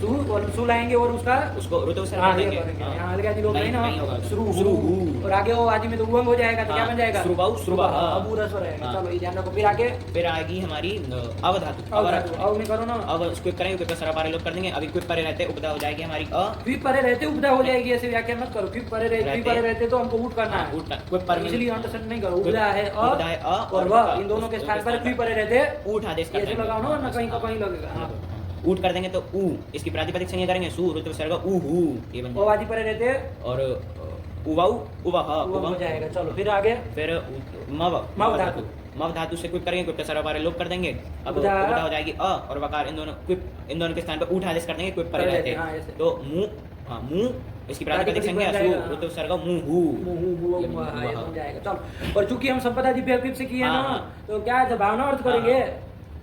S1: और सु लाएंगे और उसका
S2: उसको ऋतु से
S1: हाँ,
S2: कर
S1: ये
S2: देंगे।
S1: करेंगे।
S2: हाँ।
S1: यहाँ अलग आदि लोग नहीं ना,
S2: नहीं होगा।
S1: श्रु
S2: श्रु
S1: हु। और आगे वो आदि में तो उवंग हो जाएगा, तो क्या
S2: हाँ,
S1: बन जाएगा?
S2: श्रुबाउ, श्रुबः।
S1: अब रस्व रहेगा।
S2: हाँ।
S1: चलो ये ध्यान रखो। फिर आगे
S2: फिर आएगी हमारी अवधातु।
S1: अवधातु। अव में करो ना,
S2: अब स्क्विप करेंगे, क्विप सारा पारे लोग कर देंगे। अभी क्विप परे रहते उपदा हो जाएगी हमारी अ।
S1: क्विप परे रहते उपदा हो जाएगी, ऐसे व्याख्या मत करो। क्विप परे रहते तो हमको उठ करना है,
S2: उठ क्विप पर में
S1: इसलिए अंडरस्टैंड नहीं करो। उपदा है
S2: उपदा है अ
S1: और वह, इन दोनों के स्थान पर क्विप परे रहते
S2: ऊठ आदेश कर
S1: ऐसे
S2: देंगे।
S1: लगाओ ना, कहीं का कहीं लगेगा। हाँ।
S2: ऊठ कर देंगे तो ऊ, इसकी प्रातिपदिक संज्ञा करेंगे सु ऋतु विसर्ग ऊ हु, ये बन
S1: ओ आदि परे रहते
S2: और उवाउ उवह
S1: वो हो जाएगा। चलो फिर आगे
S2: फिर मव
S1: मव धातु।
S2: मव धातु से क्विप करेंगे, क्विप सारा बारे लोप कर देंगे। अब
S1: उपदा
S2: उपदा हो जाएगी अ और वकार, इन दोनों क्विप, इन दोनों के स्थान पर ऊठ आदेश कर देंगे, क्विप पर
S1: परे
S2: रहते
S1: रहते, हाँ, ऐसे।
S2: तो मु, हाँ मु, इसकी प्रातिपदिक संज्ञा
S1: बन
S2: सु
S1: जाएगा।
S2: ऋतु विसर्ग मुहु, ये
S1: बन जाएगा। चलो, और चूंकि हम संपदा जी पे से किए
S2: हाँ,
S1: ना,
S2: हाँ।
S1: तो क्या है, जब भावना अर्थ करेंगे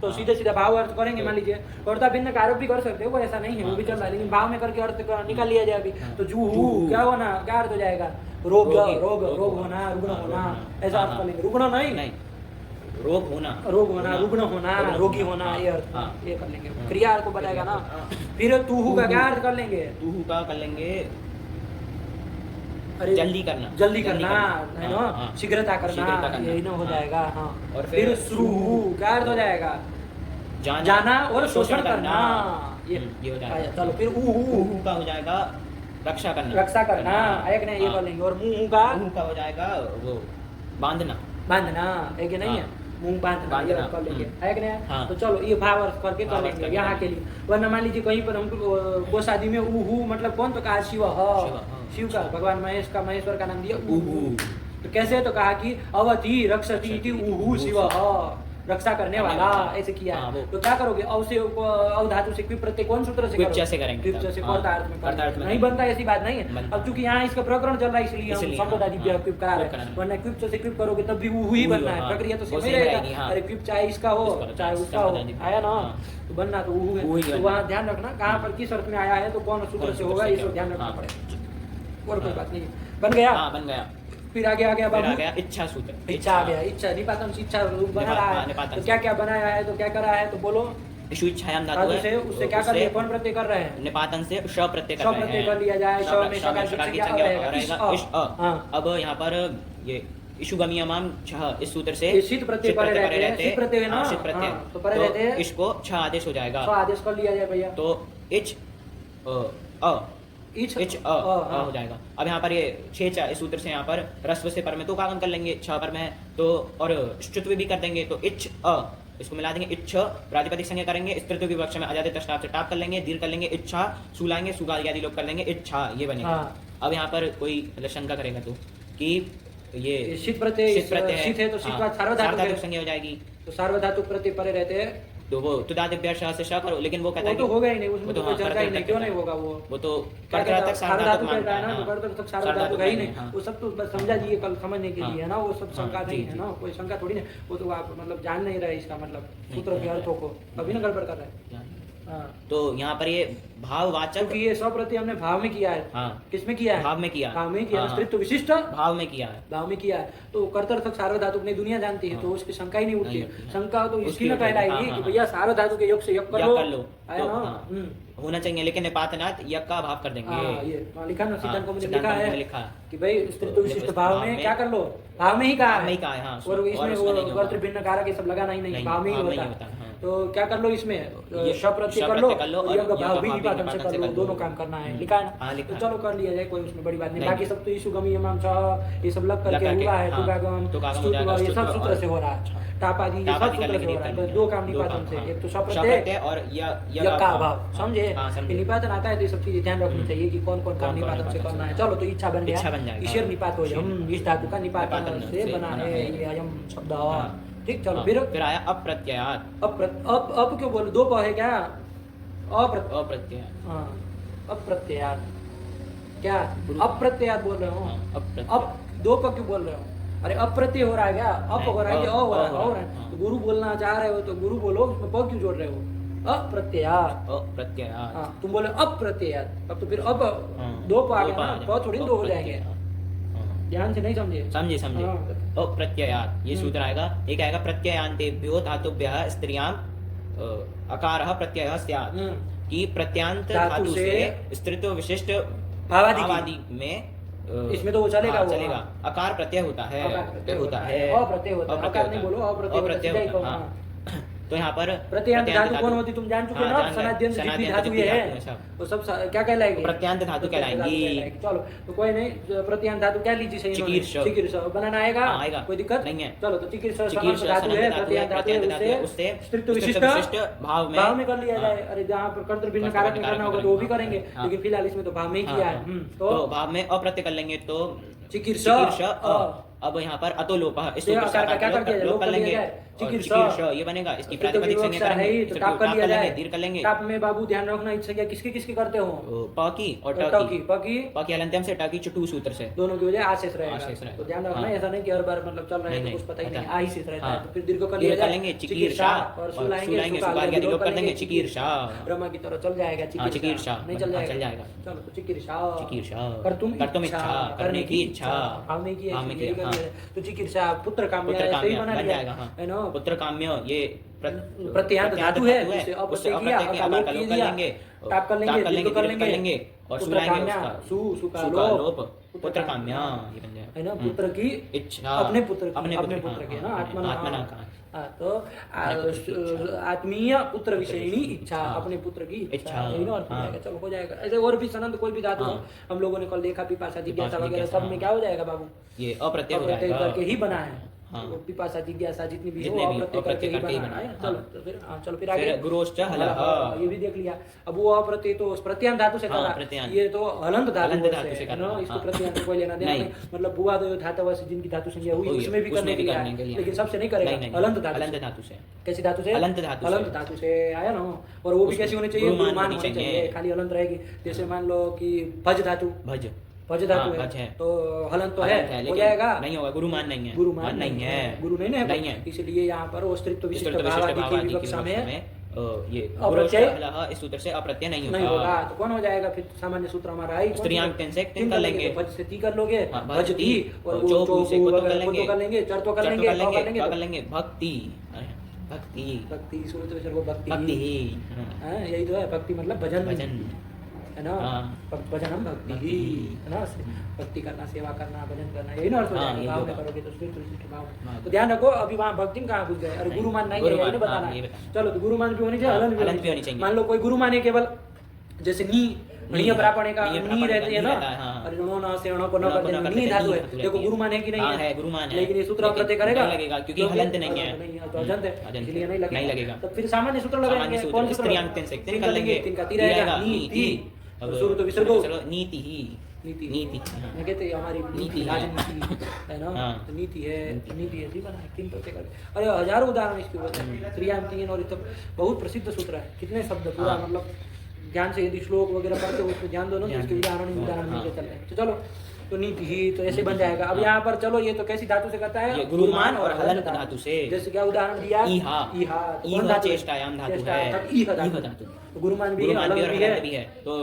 S1: तो सीधे सीधा भाव अर्थ करेंगे। मान लीजिए कर्ता भिन्न का आरोप भी कर सकते हो, वो ऐसा नहीं है, वो भी चल रहा है, लेकिन भाव में करके अर्थ निकाल लिया जाए अभी। तो जू हु क्या होना, क्या अर्थ हो जाएगा? रोग, रोग रोग होना, रुग्ण होना, ऐसा अर्थ करेंगे। रुग्ण नहीं,
S2: रोग होना,
S1: रोग होना, रुग्ण होना, रोगी होना, ये अर्थ
S2: हाँ।
S1: ये कर लेंगे। क्रिया अर्थ को बताएगा ना। फिर तूहू का क्या अर्थ कर लेंगे?
S2: तुहु का कर लेंगे
S1: अरे
S2: जल्दी करना,
S1: जल्दी करना है ना,
S2: हाँ।
S1: शीघ्रता
S2: शीघ्रता
S1: करना,
S2: करना,
S1: यही ना हो
S2: हाँ।
S1: जाएगा। हाँ।
S2: और
S1: फिर श्रुहु क्या अर्थ हो जाएगा? जाना और शोषण करना, ये
S2: हो जाएगा।
S1: आया। चलो फिर उहु
S2: उहु का हो जाएगा रक्षा करना,
S1: रक्षा करना, एक ने ये
S2: हाँ।
S1: कर लेंगे। और मुंह का
S2: उहु का हो जाएगा वो बांधना,
S1: बांधना, एक ये नहीं है,
S2: हाँ।
S1: मुंह बांधना, ये
S2: बांधना,
S1: कर लेंगे। है कि नहीं?
S2: हाँ।
S1: तो चलो ये भाव अर्थ करके कर
S2: भाव अर्थ
S1: लेंगे
S2: करके
S1: यहाँ के लिए। वरना मान लीजिए कहीं पर हमको कोश आदि में उहु मतलब कौन, तो कहा शिव,
S2: हाँ।
S1: शिव का, भगवान महेश का, महेश्वर का नाम दिया उहु।
S2: उहु।
S1: तो कैसे, तो कहा कि अवति रक्षति इति उहु शिव, रक्षा करने वाला, ऐसे किया
S2: हाँ,
S1: है।
S2: वो।
S1: तो क्या करोगे? अव से अव धातु से क्विप प्रत्यय कौन सूत्र से
S2: क्विप
S1: करोगे?
S2: से करेंगे
S1: क्विप से
S2: हाँ।
S1: कर्तार्थ में
S2: कर्तार्थ में
S1: नहीं बनता, ऐसी बात नहीं है।
S2: बनता।
S1: अब चूंकि यहाँ इसका प्रकरण चल रहा है, इसलिए हम
S2: इसलिए,
S1: संपदा जी
S2: हाँ,
S1: क्विप करा रहे
S2: क्विप
S1: हैं।
S2: कराना।
S1: वरना क्विप से क्विप करोगे तब भी उहु ही
S2: उहु,
S1: बनना है।
S2: हाँ।
S1: प्रक्रिया तो
S2: वो
S1: सेम ही
S2: same
S1: रहेगा।
S2: रहेगी, हाँ।
S1: अरे क्विप चाहे इसका हो
S2: इसका हो,
S1: चाहे उसका हो,
S2: संपदा जी।
S1: आया ना,
S2: हाँ।
S1: तो बनना तो उहु
S2: उहु ही
S1: है। तो
S2: बनना।
S1: वहाँ ध्यान रखना कहाँ पर किस अर्थ में आया है, तो कौन सूत्र
S2: कौन
S1: से
S2: सूत्र
S1: होगा,
S2: से
S1: ये
S2: क्या?
S1: सब ध्यान रखना
S2: हाँ।
S1: पड़ेगा। और कोई बात नहीं। बन गया?
S2: हाँ बन गया।
S1: फिर आगे आ गया
S2: फिर आ
S1: बाबू,
S2: गया इच्छा सूत्र,
S1: इच्छा आ गया। इच्छा निपातन से इच्छा रूप बना
S2: निपात-
S1: रहा
S2: हाँ,
S1: है।
S2: निपातन
S1: तो
S2: से।
S1: क्या क्या बनाया है, तो क्या करा है, तो बोलो।
S2: इशु इच्छायाम धातु
S1: धातु
S2: है,
S1: से उससे क्या कर रहे हैं, कौन प्रत्यय कर रहे हैं?
S2: निपातन से श प्रत्यय कर
S1: श
S2: रहे
S1: प्रत्यय
S2: हैं।
S1: कर लिया जाए। श में शकार
S2: शकार की
S1: क्या
S2: संज्ञा
S1: रहेगा?
S2: रहेगा इश अ।
S1: हाँ।
S2: अब यहाँ पर ये इशुगमियमाम छह, इस सूत्र से
S1: ये शीत प्रत्यय परे रहते हैं। शीत प्रत्यय है ना?
S2: हाँ, शीत प्रत्यय।
S1: हाँ, तो परे रहते हैं।
S2: इसको छह आदेश हो जाएगा।
S1: स आदेश कर लिया जाए भैया।
S2: तो इच अ
S1: इच
S2: इच अ हो जाएगा। अब यहाँ पर ये छह इस सूत्र से यहाँ पर रस्व से पर में तो कागन कर लेंगे, छह पर में है तो, और ष्टुत्व भी कर देंगे तो इच अ, इसको मिला देंगे इच्छ, प्रातिपदिक संज्ञा करेंगे, स्त्रीत्व विवक्षा में अजादे तष्टाप से टाप कर लेंगे, दीर्घ कर लेंगे, इच्छा सुलाएंगे, सुगा आदि लोग कर लेंगे, इच्छा, ये बनेगा।
S1: हाँ।
S2: अब यहाँ पर कोई मतलब शंका करेगा तो कि ये
S1: शीत प्रत्यय,
S2: शीत प्रत्यय
S1: शीत है तो शीत
S2: हाँ,
S1: का सार्वधातुक है।
S2: सार्वधातुक संज्ञा हो जाएगी।
S1: तो सार्वधातुक प्रत्यय परे रहते हैं।
S2: तो वो तुदादिभ्य श से श करो, लेकिन वो कहता
S1: वो
S2: है
S1: तो
S2: कि
S1: होगा ही नहीं,
S2: वो
S1: उसमें
S2: तो
S1: तो कोई
S2: हाँ,
S1: चर्चा ही
S2: कर्तव्य
S1: नहीं। क्यों नहीं
S2: कहता
S1: होगा वो?
S2: वो तो
S1: क्या कहता
S2: कर्तव्य
S1: है?
S2: तक
S1: सार्वधातुक
S2: मानता
S1: कहता है ना,
S2: हाँ।
S1: तो कर्तव्य तक सार्वधातुक है ही नहीं।
S2: हाँ।
S1: वो सब तो बस समझा जी, कल समझने के
S2: हाँ।
S1: लिए है ना, वो सब
S2: हाँ,
S1: शंका
S2: जी,
S1: नहीं है
S2: जी।
S1: ना, कोई शंका थोड़ी नहीं। वो तो आप मतलब जान नहीं रहे इसका मतलब सूत्र के अर्थों को, अभी ना गड़बड़ कर रहे हैं। हाँ।
S2: तो यहाँ पर ये भाववाचक
S1: क्योंकि ये सब प्रत्यय हमने भाव में किया है।
S2: हाँ
S1: किसमें किया है?
S2: भाव में किया।
S1: भाव में किया।
S2: हाँ, हाँ।
S1: स्त्रीत्व विशिष्ट
S2: भाव में किया है।
S1: भाव में किया है। तो कर्तर्थक सार्वधातुक नहीं दुनिया जानती है,
S2: हाँ।
S1: तो उसकी शंका ही नहीं उठती
S2: नहीं
S1: है।
S2: उठती है।
S1: शंका तो इसकी
S2: उसकी
S1: ना
S2: उठेगी,
S1: कहलाएगी
S2: हाँ,
S1: कि
S2: हाँ,
S1: भैया सार्वधातु के योग से योग कर
S2: या
S1: लो,
S2: कर लो
S1: है
S2: तो,
S1: ना?
S2: हाँ, होना चाहिए, लेकिन निपातनात् यक का भाव कर देंगे।
S1: हाँ, ये लिखा ना, सिद्धांत को मुझे
S2: सिद्धांत
S1: लिखा
S2: में
S1: है
S2: लिखा है।
S1: कि भाई स्त्रीत्व विशिष्ट भाव में क्या कर लो, भाव में ही कहा
S2: भाव में
S1: है।
S2: ही कहा है, हाँ,
S1: और
S2: और
S1: इसमें
S2: उसमें नहीं
S1: वो
S2: होगा।
S1: कर्तृ भिन्न कारक ये सब लगाना ही नहीं,
S2: नहीं,
S1: भाव में ही
S2: भाव में ही
S1: होता
S2: होता है,
S1: है।
S2: हाँ।
S1: तो क्या कर लो इसमें,
S2: ये
S1: शब प्रत्यय
S2: शब
S1: कर लो
S2: प्रत्यय कर लो
S1: और
S2: और
S1: यज्ञ भाव भी
S2: भाव भी
S1: निपातन से कर लो, दोनों काम करना है। लिखा है ना?
S2: हाँ, लिखा
S1: तो
S2: है।
S1: चलो कर लिया जाए, कोई उसमें बड़ी बात नहीं।
S2: नहीं।
S1: बाकी सब तो ईशु गमी इमाम शाह ये सब लग करके
S2: करके,
S1: हुआ है।
S2: हाँ,
S1: तुगागम,
S2: तुगागम हो
S1: स्तुत्व,
S2: जाएगा,
S1: ये सब
S2: स्तुत्व
S1: सूत्र
S2: और-
S1: से हो रहा है। टापादी ये सब
S2: टापादी
S1: सूत्र
S2: कर
S1: से
S2: लेंगे,
S1: हो रहा है।
S2: कर
S1: बस
S2: लेंगे।
S1: दो काम
S2: दो
S1: निपातन
S2: काम,
S1: से,
S2: हाँ।
S1: एक तो
S2: शब
S1: शप्रत्यय
S2: प्रत्यय और
S1: यज्ञ का अभाव, समझे?
S2: हाँ, समझे।
S1: कि निपातन आता है तो ये सब चीजें ध्यान रखनी चाहिए कि कौन कौन काम
S2: कौन-कौन
S1: निपातन से
S2: निपातन
S1: करना
S2: से
S1: है। चलो तो इच्छा बन गया,
S2: इच्छा बन जाएगा।
S1: ईश्वर निपात हो जाए, इस धातु का निपातन
S2: निपातन
S1: से
S2: से
S1: बना
S2: बना
S1: है
S2: है।
S1: ये अयम शब्द।
S2: हाँ।
S1: ठीक, चलो
S2: हाँ,
S1: फिर
S2: आया अप्रत्ययात्।
S1: अब क्यों बोल, दो प है क्या?
S2: अप्रत्यय,
S1: हाँ, अप्रत्ययात क्या? अप्रत्ययात बोल रहे हो?
S2: हाँ, अप्रत्यय।
S1: अब दो प क्यों बोल रहे हो? अरे अप्रत्यय हो रहा है क्या? अप
S2: नहीं,
S1: हो रहा है कि अ हो रहा है? हो रहा है।
S2: हाँ।
S1: तो गुरु बोलना चाह रहे हो तो गुरु बोलो, उसमें प क्यों जोड़ रहे हो? अप्रत्ययात।
S2: अप्रत्ययात्।
S1: हाँ, तुम बोले अप्रत्ययात, अब तो फिर अब
S2: हाँ,
S1: दो प आ
S2: दो
S1: गया
S2: प आ
S1: ना,
S2: जाएगा।
S1: प थोड़ी दो हो जाएंगे।
S2: हाँ।
S1: ध्यान से नहीं समझे?
S2: समझे समझे।
S1: हाँ।
S2: अप्रत्ययात् ये सूत्र आएगा। एक आएगा प्रत्ययांतेभ्यो धातुभ्यः स्त्रियां अकारः प्रत्ययः स्यात्। कि प्रत्यांत
S1: धातु
S2: धातु
S1: से
S2: से स्त्रीत्व विशिष्ट
S1: भावादि की।
S2: भावादि में
S1: इसमें तो वो चलेगा,
S2: हाँ,
S1: वो
S2: चलेगा। अकार प्रत्यय होता है,
S1: अकार प्रत्यय
S2: होता है,
S1: अप्रत्यय होता है, अकार नहीं बोलो, अप्रत्यय होता है, सीधा ही कहो,
S2: हाँ। तो यहाँ पर
S1: प्रत्यांत धातु कौन होती तुम जान चुके हो
S2: हाँ,
S1: ना,
S2: जान गए।
S1: सनाद्यंत जितनी
S2: सनाद्यंत
S1: धातु ये
S2: जितनी
S1: है
S2: धातु है सब।
S1: वो सब क्या कहलाएगी,
S2: प्रत्यांत धातु कहलाएंगी।
S1: चलो तो कोई नहीं, प्रत्यांत धातु क्या लीजिए सही इन्होंने?
S2: चिकीर्ष।
S1: चिकीर्ष बनाना आएगा,
S2: हाँ, आएगा।
S1: कोई दिक्कत
S2: नहीं है।
S1: चलो तो चिकीर्ष
S2: चिकीर्ष
S1: सनातन धातु है, प्रत्यांत धातु है, उससे स्त्रीत्व विशिष्ट
S2: भाव
S1: में कर लिया जाए। अरे जहाँ पर कर्तृ भिन्न कारक में करना होगा तो वो भी करेंगे, लेकिन फिलहाल इसमें तो भाव में ही किया है।
S2: तो भाव में अप्रत्यय कर लेंगे तो
S1: चिकीर्ष
S2: अब यहाँ पर अतो लोप
S1: क्या कर दिया जाए, लोप कर लिया जाए, चिकीर्ष
S2: ये बनेगा, इसकी प्रातिपदिक संज्ञा
S1: है ही, तो टाप कर लिया जाए।
S2: दीर्घ कर लेंगे।
S1: टाप में बाबू ध्यान रखना, इस संज्ञा किसकी किसकी करते हो?
S2: प की और ट
S1: टकी
S2: की।
S1: पकी
S2: प की अलंत्यम से ट की चुटू सूत्र से
S1: दोनों की वजह आशेष
S2: आशेष
S1: रहेगा,
S2: रहेगा।
S1: तो ध्यान रखना,
S2: हाँ।
S1: ऐसा नहीं कि हर बार मतलब चल रहे हैं तो
S2: नहीं,
S1: कुछ पता ही नहीं,
S2: पता।
S1: आशेष रहता है,
S2: हाँ।
S1: तो फिर दीर्घ कर
S2: दीर्घ
S1: लिया
S2: कर लेंगे, चिकीर्षा
S1: और
S2: और
S1: सुलाएंगे,
S2: सुलाएंगे,
S1: सुकाल
S2: सुकाल
S1: का
S2: का
S1: विलोप
S2: कर देंगे, चिकीर्षा।
S1: ब्रह्मा की तरह चल जाएगा,
S2: चिकीर्षा।
S1: नहीं चल
S2: हाँ,
S1: जाएगा,
S2: चल जाएगा।
S1: चलो तो चिकीर्षा,
S2: चिकीर्षा।
S1: कर्तुम
S2: इच्छा, करने की इच्छा।
S1: भाव में की
S2: भाव में की,
S1: यही कर
S2: हाँ।
S1: लिया। तो चिकीर्षा पुत्र काम्य
S2: पुत्र
S1: ऐसे ही
S2: काम्य
S1: बना
S2: बन
S1: लिया
S2: जाएगा, हाँ।
S1: है ना।
S2: पुत्र काम्य ये
S1: प्रत्यांत धातु है, उससे
S2: उससे
S1: अप्रत्यय किया,
S2: अप्रत्यय
S1: अकालोप
S2: कर
S1: दिया,
S2: लेंगे,
S1: टाप कर लेंगे, दीर्घ कर लेंगे
S2: और
S1: पुत्र
S2: सुलाएंगे
S1: काम्या,
S2: उसका
S1: सुकालोप,
S2: पुत्र काम्या ये बन जाएगा।
S1: है ना, पुत्र की
S2: इच्छा,
S1: अपने पुत्र की,
S2: अपने
S1: अपने
S2: पुत्र
S1: पुत्र की,
S2: की,
S1: ना
S2: हाँ,
S1: आत्मना,
S2: आत्मना का।
S1: हाँ, तो आत्मीय पुत्र विषयिणी इच्छा,
S2: हाँ।
S1: अपने पुत्र की इच्छा,
S2: इच्छा,
S1: यही ना अर्थ हो
S2: हाँ।
S1: जाएगा। चलो हो जाएगा। ऐसे और भी सनंद कोई भी धातु हो,
S2: हाँ।
S1: हम लोगों ने कल देखा पिपासा जिज्ञासा
S2: पिपासा
S1: वगैरह,
S2: जिज्ञासा,
S1: सब में
S2: हाँ।
S1: क्या हो जाएगा बाबू,
S2: ये अप्रत्यय हो
S1: अप्रत्यय
S2: जाएगा।
S1: करके ही बना है।
S2: हाँ।
S1: तो पिपासा जिज्ञासा जितनी भी हो
S2: जितने भी
S1: अप्रत्यय करके ही बना है।
S2: हाँ।
S1: चलो तो फिर चलो फिर आगे
S2: फिर गुरोश्च हलः।
S1: ये भी देख लिया। अब वो अप्रत्यय तो प्रत्यांत धातु से
S2: हाँ,
S1: करा,
S2: प्रत्यांत।
S1: ये तो हलंत
S2: हलंत
S1: धातु
S2: धातु से
S1: से
S2: करना,
S1: ना, इसको
S2: हाँ।
S1: प्रत्यांत कोई लेना देना
S2: नहीं।
S1: नहीं। मतलब भुआ दो धातु से जिनकी धातु संज्ञा हुई
S2: हुई,
S1: उसमें भी
S2: उसमें
S1: करने
S2: भी
S1: के
S2: करने के
S1: लिए,
S2: लिए।
S1: लेकिन सबसे नहीं करेगा,
S2: नहीं,
S1: हलंत
S2: हलंत
S1: धातु
S2: धातु से।
S1: कैसी धातु से?
S2: हलंत धातु से।
S1: हलंत धातु से आया ना। और वो भी कैसी होनी चाहिए?
S2: गुरुमान
S1: गुरुमान
S2: होनी
S1: होनी
S2: चाहिए।
S1: चाहिए, खाली हलंत रहेगी। जैसे मान लो कि भज धातु,
S2: भज
S1: भज धातु
S2: हाँ, भज
S1: है
S2: है।
S1: तो हलंत तो
S2: हलंत
S1: है, हो
S2: लेकिन
S1: जाएगा।
S2: नहीं होगा, गुरुमान नहीं है,
S1: गुरुमान
S2: नहीं है,
S1: गुरु नहीं
S2: नहीं
S1: है,
S2: है।
S1: इसलिए यहाँ पर वो स्त्रीत्व विशिष्ट
S2: विशिष्ट
S1: भावादि की
S2: भावादि की
S1: विवक्षा में
S2: ये
S1: अप्रत्यय
S2: गुरोश्च हलः इस सूत्र से अप्रत्यय नहीं
S1: नहीं होगा।
S2: होगा।
S1: तो कौन हो जाएगा फिर? सामान्य सूत्र हमारा है,
S2: स्त्रियांक तीन से तीन कर लेंगे।
S1: भज से ती कर लोगे,
S2: हाँ,
S1: भज ती, और वो
S2: चौ
S1: चौ
S2: से को तो
S1: वगैरह
S2: कर
S1: को तो
S2: लेंगे।
S1: कर लेंगे, चर तो कर
S2: चर तो
S1: लेंगे,
S2: कर लेंगे,
S1: कर लेंगे,
S2: कर लेंगे भक्ति, भक्ति,
S1: भक्ति सूत्र तो सिर्फ भक्ति
S2: भक्ति
S1: ही
S2: ही,
S1: है, यही तो है। भक्ति मतलब भजन,
S2: भजन
S1: है ना।
S2: हाँ।
S1: भजनम भक्ति
S2: भक्ति
S1: ही,
S2: ही।
S1: है ना। भक्ति करना, सेवा करना, भजन करना, यही ना अर्थ हो
S2: हाँ,
S1: जाएगा।
S2: यही
S1: भाव में
S2: होगा।
S1: करोगे तो स्त्रीत्व विशिष्ट भाव।
S2: हाँ।
S1: तो ध्यान रखो, अभी वहाँ भक्ति में कहाँ घुस गए? अरे
S2: नहीं।
S1: गुरुमान नहीं है,
S2: गुरुमान,
S1: यही बताना
S2: हाँ, ये
S1: है।
S2: बताना।
S1: चलो तो गुरुमान भी होनी चाहिए,
S2: हाँ,
S1: हलंत
S2: हलंत भी
S1: भी
S2: होनी
S1: होनी
S2: चाहिए।
S1: मान लो कोई गुरुमान है केवल, जैसे नी नीय प्रापण का
S2: नीय
S1: नी
S2: प्रापण
S1: रहती
S2: का
S1: है
S2: नी
S1: ना।
S2: रहता है, हाँ।
S1: अरे नो ना से णो को न
S2: णो को
S1: कर
S2: न
S1: देंगे,
S2: करते
S1: नी
S2: नी
S1: धातु है।
S2: धातु
S1: देखो
S2: रहती है।
S1: गुरुमान है कि नहीं
S2: हाँ, है, गुरुमान है।
S1: लेकिन ये सूत्र
S2: लेकिन
S1: प्रत्यय करेगा?
S2: नहीं लगेगा, क्योंकि
S1: क्योंकि
S2: हलंत नहीं है।
S1: नहीं है, तो अजंत है,
S2: अजंत है।
S1: इसलिए नहीं
S2: नहीं
S1: लगेगा।
S2: लगेगा।
S1: तो फिर सामान्य सूत्र
S2: सामान्य
S1: लगाएंगे।
S2: सूत्र,
S1: कौन सूत्र?
S2: स्त्रियांक तीन से तीन कर लेंगे।
S1: तीन का ती रहेगा, नीति, और शुरू तो विसर्ग,
S2: नीति ही,
S1: नीति,
S2: नीति, हाँ।
S1: मैं कहते हैं हमारी
S2: नीति
S1: नीति,
S2: है।
S1: राजनीति है ना।
S2: हाँ।
S1: तो नीति है, नीति है, जी बना है, तीन प्रत्यय कर। अरे हजारों उदाहरण इसके ऊपर, त्रियाम तीन, और ये तो बहुत प्रसिद्ध सूत्र है। कितने शब्द पूरा,
S2: हाँ।
S1: मतलब ध्यान से यदि श्लोक वगैरह पढ़ते हो उसको ध्यान दो ना, तो इसके उदाहरण
S2: हाँ।
S1: मिलते चल रहे हैं। तो चलो तो नीति ही तो ऐसे बन जाएगा। अब यहाँ पर चलो, ये तो कैसी धातु से करता है?
S2: ये गुरुमान और हलंत धातु से।
S1: जैसे क्या उदाहरण दिया?
S2: ईहा,
S1: ईहा, तो कौन
S2: ईहा
S1: धातु है?
S2: चेष्टायाम धातु
S1: चेष्टा,
S2: है।
S1: तब ईहा
S2: ईहा
S1: धातु।
S2: धातु।
S1: तो गुरुमान भी,
S2: गुरुमान भी और
S1: हलंत
S2: हलंत भी है। तो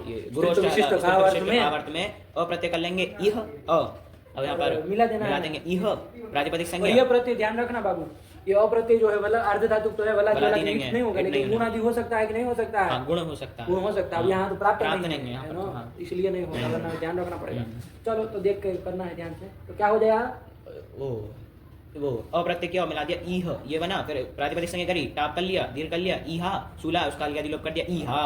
S2: ये गुरोश्च
S1: विशिष्ट
S2: हलः,
S1: भावार्थ
S2: विशिष्ट
S1: में
S2: भावार्थ में अप्रत्यय कर लेंगे, इह अ। अब यहाँ पर
S1: मिला देना है।
S2: देंगे, इह प्रातिपदिक
S1: और
S2: संज्ञा।
S1: ये प्रत्यय ध्यान रखना बाबू, ये अप्रत्यय जो है मतलब अर्ध धातु तो है, वाला
S2: वलादि
S1: नहीं,
S2: नहीं
S1: नहीं होगा,
S2: है,
S1: लेकिन
S2: नहीं
S1: गुण आदि हो सकता है कि नहीं हो सकता है?
S2: हाँ, गुण हो सकता है,
S1: गुण हो सकता है। अब
S2: हाँ।
S1: यहाँ तो प्राप्त
S2: प्राप्त
S1: नहीं
S2: नहीं है यहाँ
S1: है
S2: पर,
S1: ना,
S2: हाँ।
S1: इसलिए नहीं होगा,
S2: नहीं।
S1: वरना हमें ध्यान रखना पड़ेगा।
S2: हम्म।
S1: चलो तो देख के करना है ध्यान से। तो क्या हो जाएगा?
S2: वो अप्रत्यय क्या मिला दिया, ईह, ये बना। फिर प्रातिपदिक संज्ञा करी, टाप कर लिया, दीर्घ कर लिया, ईहा, सूला, उसका अलग दिलोप कर दिया, ईहा।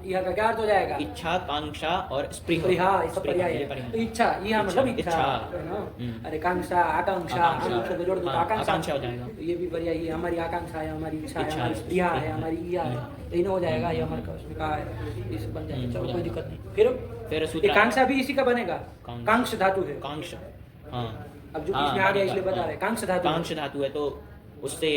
S1: यह का क्या अर्थ हो जाएगा?
S2: इच्छा, कांक्षा और स्पृह।
S1: स्पृहा, इसका
S2: स्पृह,
S1: पर्याय
S2: ये
S1: है।
S2: पर्याय।
S1: तो इच्छा, यह मतलब इच्छा
S2: इच्छा।
S1: है ना।
S2: हम्म।
S1: अरे कांक्षा, आकांक्षा,
S2: आकांक्षा।
S1: हम लोग जोड़ दो तो
S2: हाँ, आकांक्षा
S1: आकांक्षा
S2: हो जाएगा।
S1: तो ये भी पर्याय है, हमारी आकांक्षा है, हमारी इच्छा है,
S2: इच्छा
S1: हमारी
S2: है,
S1: स्प्रिया है,
S2: स्प्रिया
S1: हमारी इया है, यही ना हो जाएगा। ये हमारे उसमें कहा है, इस बन जाएगा। चलो कोई दिक्कत नहीं।
S2: फिर
S1: फिर
S2: सूत्र
S1: कांक्षा भी इसी का बनेगा,
S2: कांक्ष।
S1: कांक्ष धातु है।
S2: कांक्ष, हाँ।
S1: अब जो
S2: हाँ,
S1: इसमें आ गया
S2: बनेगा,
S1: इसलिए बता
S2: हाँ।
S1: रहे, कांक्ष धातु है।
S2: कांक्ष धातु है, तो उससे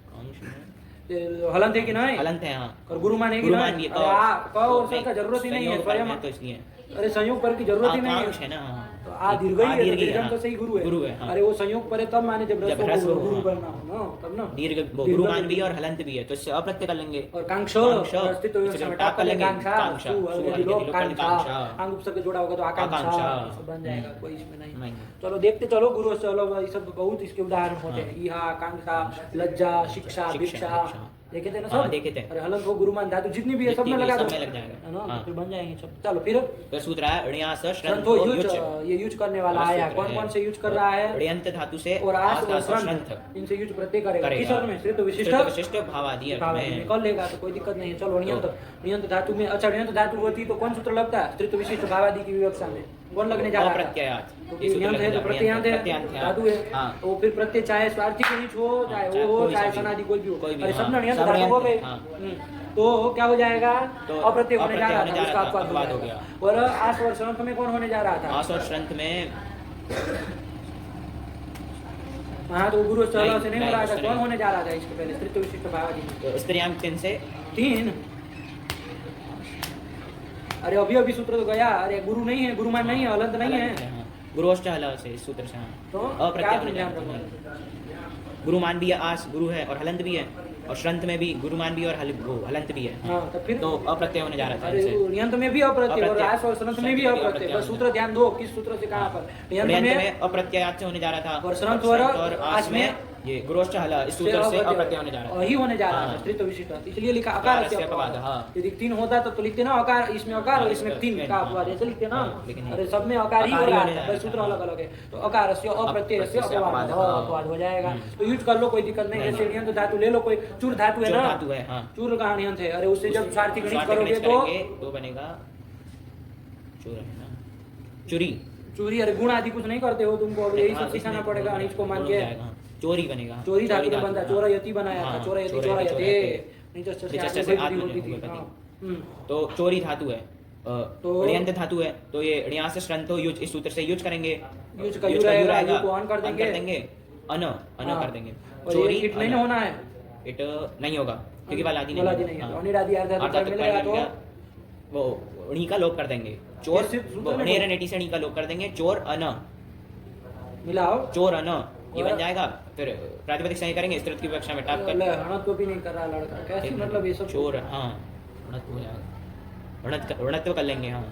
S2: कांक्ष में
S1: हलंत है कि नहीं?
S2: हलंत है, हाँ।
S1: और गुरुमान है कि
S2: गुरुमान
S1: नहीं?
S2: भी
S1: अरे क और स का जरूरत ही नहीं है,
S2: संयोग पर
S1: स्वयं।
S2: है तो इसलिए।
S1: अरे संयोग पर की जरूरत ही नहीं
S2: कांक्ष
S1: है
S2: है ना, हाँ।
S1: तो आ दीर्घ ही है,
S2: दीर्घ ही है,
S1: दीर्घम तो
S2: हाँ।
S1: सही गुरु है।
S2: गुरु है, हाँ।
S1: अरे वो संयोग पर है तब माने जब
S2: जब ह्रस्व हो,
S1: गुरु
S2: हाँ।
S1: बनना हो ना, तब ना
S2: दीर्घ वो
S1: दीर्घ
S2: गुरुमान
S1: में-
S2: भी और हलंत भी है, तो इससे अप्रत्यय कर लेंगे।
S1: और कांक्षो
S2: कांक्षो,
S1: अस्तित्व
S2: इससे
S1: समय
S2: टाप कर लेंगे,
S1: कांक्षा,
S2: कांक्षा,
S1: सु
S2: सु,
S1: अलग
S2: अलग
S1: लोप
S2: लोप
S1: कांक्षा,
S2: कांक्षा।
S1: अंग उपसर्ग जोड़ा होगा तो आकांक्षा,
S2: आकांक्षा।
S1: सब बन जाएगा, कोई इसमें नहीं।
S2: नहीं।
S1: चलो देखते चलो गुरु, चलो ये सब बहुत इसके उदाहरण होते हैं। इहा, आकांक्षा, लज्जा, शिक्षा,
S2: शिक्षा,
S1: भिक्षा,
S2: भिक्षा।
S1: देखे थे ना
S2: हाँ,
S1: सब
S2: देखे थे।
S1: अरे हलंत हो गुरुमान धातु जितनी भी है सब
S2: जितनी
S1: में
S2: भी
S1: लगा दो
S2: सब में लग जाएगा।
S1: है ना
S2: हाँ।
S1: तो फिर बन जाएंगे सब चलो फिर
S2: फिर सूत्र है ऋण्यास
S1: श्रंथ हो
S2: श्रंथ
S1: यूज
S2: युच।
S1: ये यूज करने वाला
S2: हाँ,
S1: आया
S2: सूत्र
S1: कौन कौन से यूज कर रहा है
S2: ऋण्यंत धातु से
S1: और आस और
S2: और
S1: श्रंथ इनसे यूज प्रत्यय करेगा
S2: करेगा।
S1: किस अर्थ में श्रेत विशिष्ट
S2: श्रेत विशिष्ट भावादि अर्थ
S1: भावादि
S2: में।
S1: में कर लेगा तो कोई दिक्कत नहीं है चलो ऋण्यंत धातु में अच्छा ऋण्यंत धातु होती तो कौन सूत्र लगता है श्रेत विशिष्ट भावादि की विवक्षा में कौन लगने जा रहा है
S2: अप्रत्ययात।
S1: क्योंकि ऋण्यंत है तो प्रत्ययांत है धातु है
S2: हाँ।
S1: तो फिर प्रत्यय चाहे स्वार्थी के नीच हो चाहे वो हो
S2: कोई
S1: चाहे
S2: सा भी।
S1: सनादि कोई भी हो
S2: कोई भी,
S1: अरे
S2: हाँ।
S1: सब ऋण्यंत
S2: सब
S1: धातु हो गए
S2: ऋण्यंत, हाँ।
S1: तो क्या हो जाएगा
S2: तो
S1: अप्रत्यय होने जा रहा
S2: अप्रत्यय
S1: था उसका
S2: होने जा रहा था,
S1: अपवाद हो
S2: अपवाद हो
S1: गया और आस और श्रंथ में कौन होने जा रहा था
S2: आस और श्रंथ में
S1: हाँ तो गुरु चलो से नहीं हो
S2: नहीं,
S1: रहा था
S2: उससे
S1: कौन
S2: नहीं।
S1: होने जा रहा था इसके पहले तृतीय विशिष्ट भावादि में
S2: तो स्त्रियांक चिन्ह से
S1: 3 अरे अभी अभी सूत्र तो गया अरे गुरु नहीं है गुरुमान नहीं है हलंत नहीं है
S2: हाँ। गुरुअष्ट हल से इस सूत्र से हाँ।
S1: तो
S2: अप्रत्यय
S1: क्या
S2: होने
S1: ध्यान
S2: जा रहा
S1: रखना
S2: है। गुरुमान भी है आस गुरु है और हलंत भी है और श्रंथ में भी गुरुमान भी और हलंत भी है
S1: हाँ तो फिर
S2: तो अप्रत्यय होने जा रहा था
S1: अरे
S2: इनसे।
S1: ऋण्यंत में भी अप्रत्यय और
S2: अप्रत्यय।
S1: आस और श्रंथ में भी अप्रत्यय बस सूत्र ध्यान दो किस सूत्र से कहाँ पर ऋण्यंत
S2: ऋण्यंत
S1: में
S2: में अप्रत्ययात से होने जा रहा था
S1: और श्रंथ और आस में
S2: ये गुरुअष्ट हल इस सूत्र से अप्रत्यय होने जा रहा था।
S1: ही होने जा रहा
S2: हाँ।
S1: है तृतीय विशिष्ट इसलिए लिखा अकार से अपवाद
S2: हाँ।
S1: यदि 3 होता तो लिखते ना अकार इसमें अकार और इसमें 3 का अपवाद ऐसे लिखते ना
S2: हाँ, लेकिन
S1: अरे सब में अकार ही हो
S2: अकार ही
S1: रहा
S2: होने
S1: है
S2: जा
S1: बस सूत्र
S2: रहा है।
S1: अलग अलग है तो अकार से अप्रत्यय से अपवाद अपवाद हो जाएगा तो यूज कर लो कोई दिक्कत नहीं जैसे ऋण्यंत धातु ले लो कोई चूर धातु है
S2: चूर
S1: ना
S2: धातु है हाँ।
S1: चूर का ऋण्यंत है अरे उससे जब सार्थी गणित
S2: स्वार्थी
S1: करोगे
S2: गणित
S1: तो
S2: करेंगे तो बनेगा चूर है ना चुरी
S1: चोरी अरे गुण आदि कुछ नहीं करते हो तुमको अब यही सब सिखाना पड़ेगा अनिच को मान के
S2: चोरी बनेगा
S1: चोरी धातु का बनता चोरयति बनाया था
S2: हाँ,
S1: चोरयति
S2: चोरयति,
S1: चोरयते
S2: निचस्थ से
S1: निचस्थ से आगे
S2: आत्मनेपद
S1: होती थी
S2: होती।
S1: हाँ।
S2: तो चोरी धातु है
S1: तो-
S2: ऋण्यंत धातु है तो ये ऋण्यास श्रंथ युज इस सूत्र से युज करेंगे
S1: यूज का यू रहेगा यू को ऑन कर देंगे
S2: अन
S1: हाँ।
S2: कर देंगे
S1: और ये इट नहीं होना है
S2: इट नहीं होगा क्योंकि वालादि
S1: वालादि
S2: नहीं
S1: नहीं है
S2: हाँ।
S1: अनिरादि अर्ध
S2: अर्धातु
S1: धातु मिलेगा
S2: कर
S1: तो
S2: देंगे, वो णी का लोप कर देंगे चोर
S1: ये सिर्फ सूत्र में
S2: नेर
S1: बोल-
S2: नेटी से णी का लोप कर देंगे चोर अन
S1: मिलाओ
S2: चोर अन ये
S1: और-
S2: बन जाएगा फिर प्रातिपदिक सही करेंगे स्त्रीत्व की कक्षा में टाप कर
S1: हणत को भी नहीं कर रहा लड़का कैसे मतलब ये सब
S2: चोर हाँ ऋणत्व हो जाएगा ऋणत्व कर लेंगे हाँ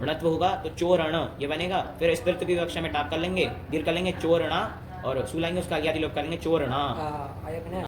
S2: ऋणत्व होगा तो चोर अण ये बनेगा फिर स्त्रीत्व की कक्षा में टाप कर लेंगे दीर्घ कर लेंगे चोर अणा और सुलाएंगे उसका आज्ञाति लोप करेंगे चोर अणा
S1: आया कि नहीं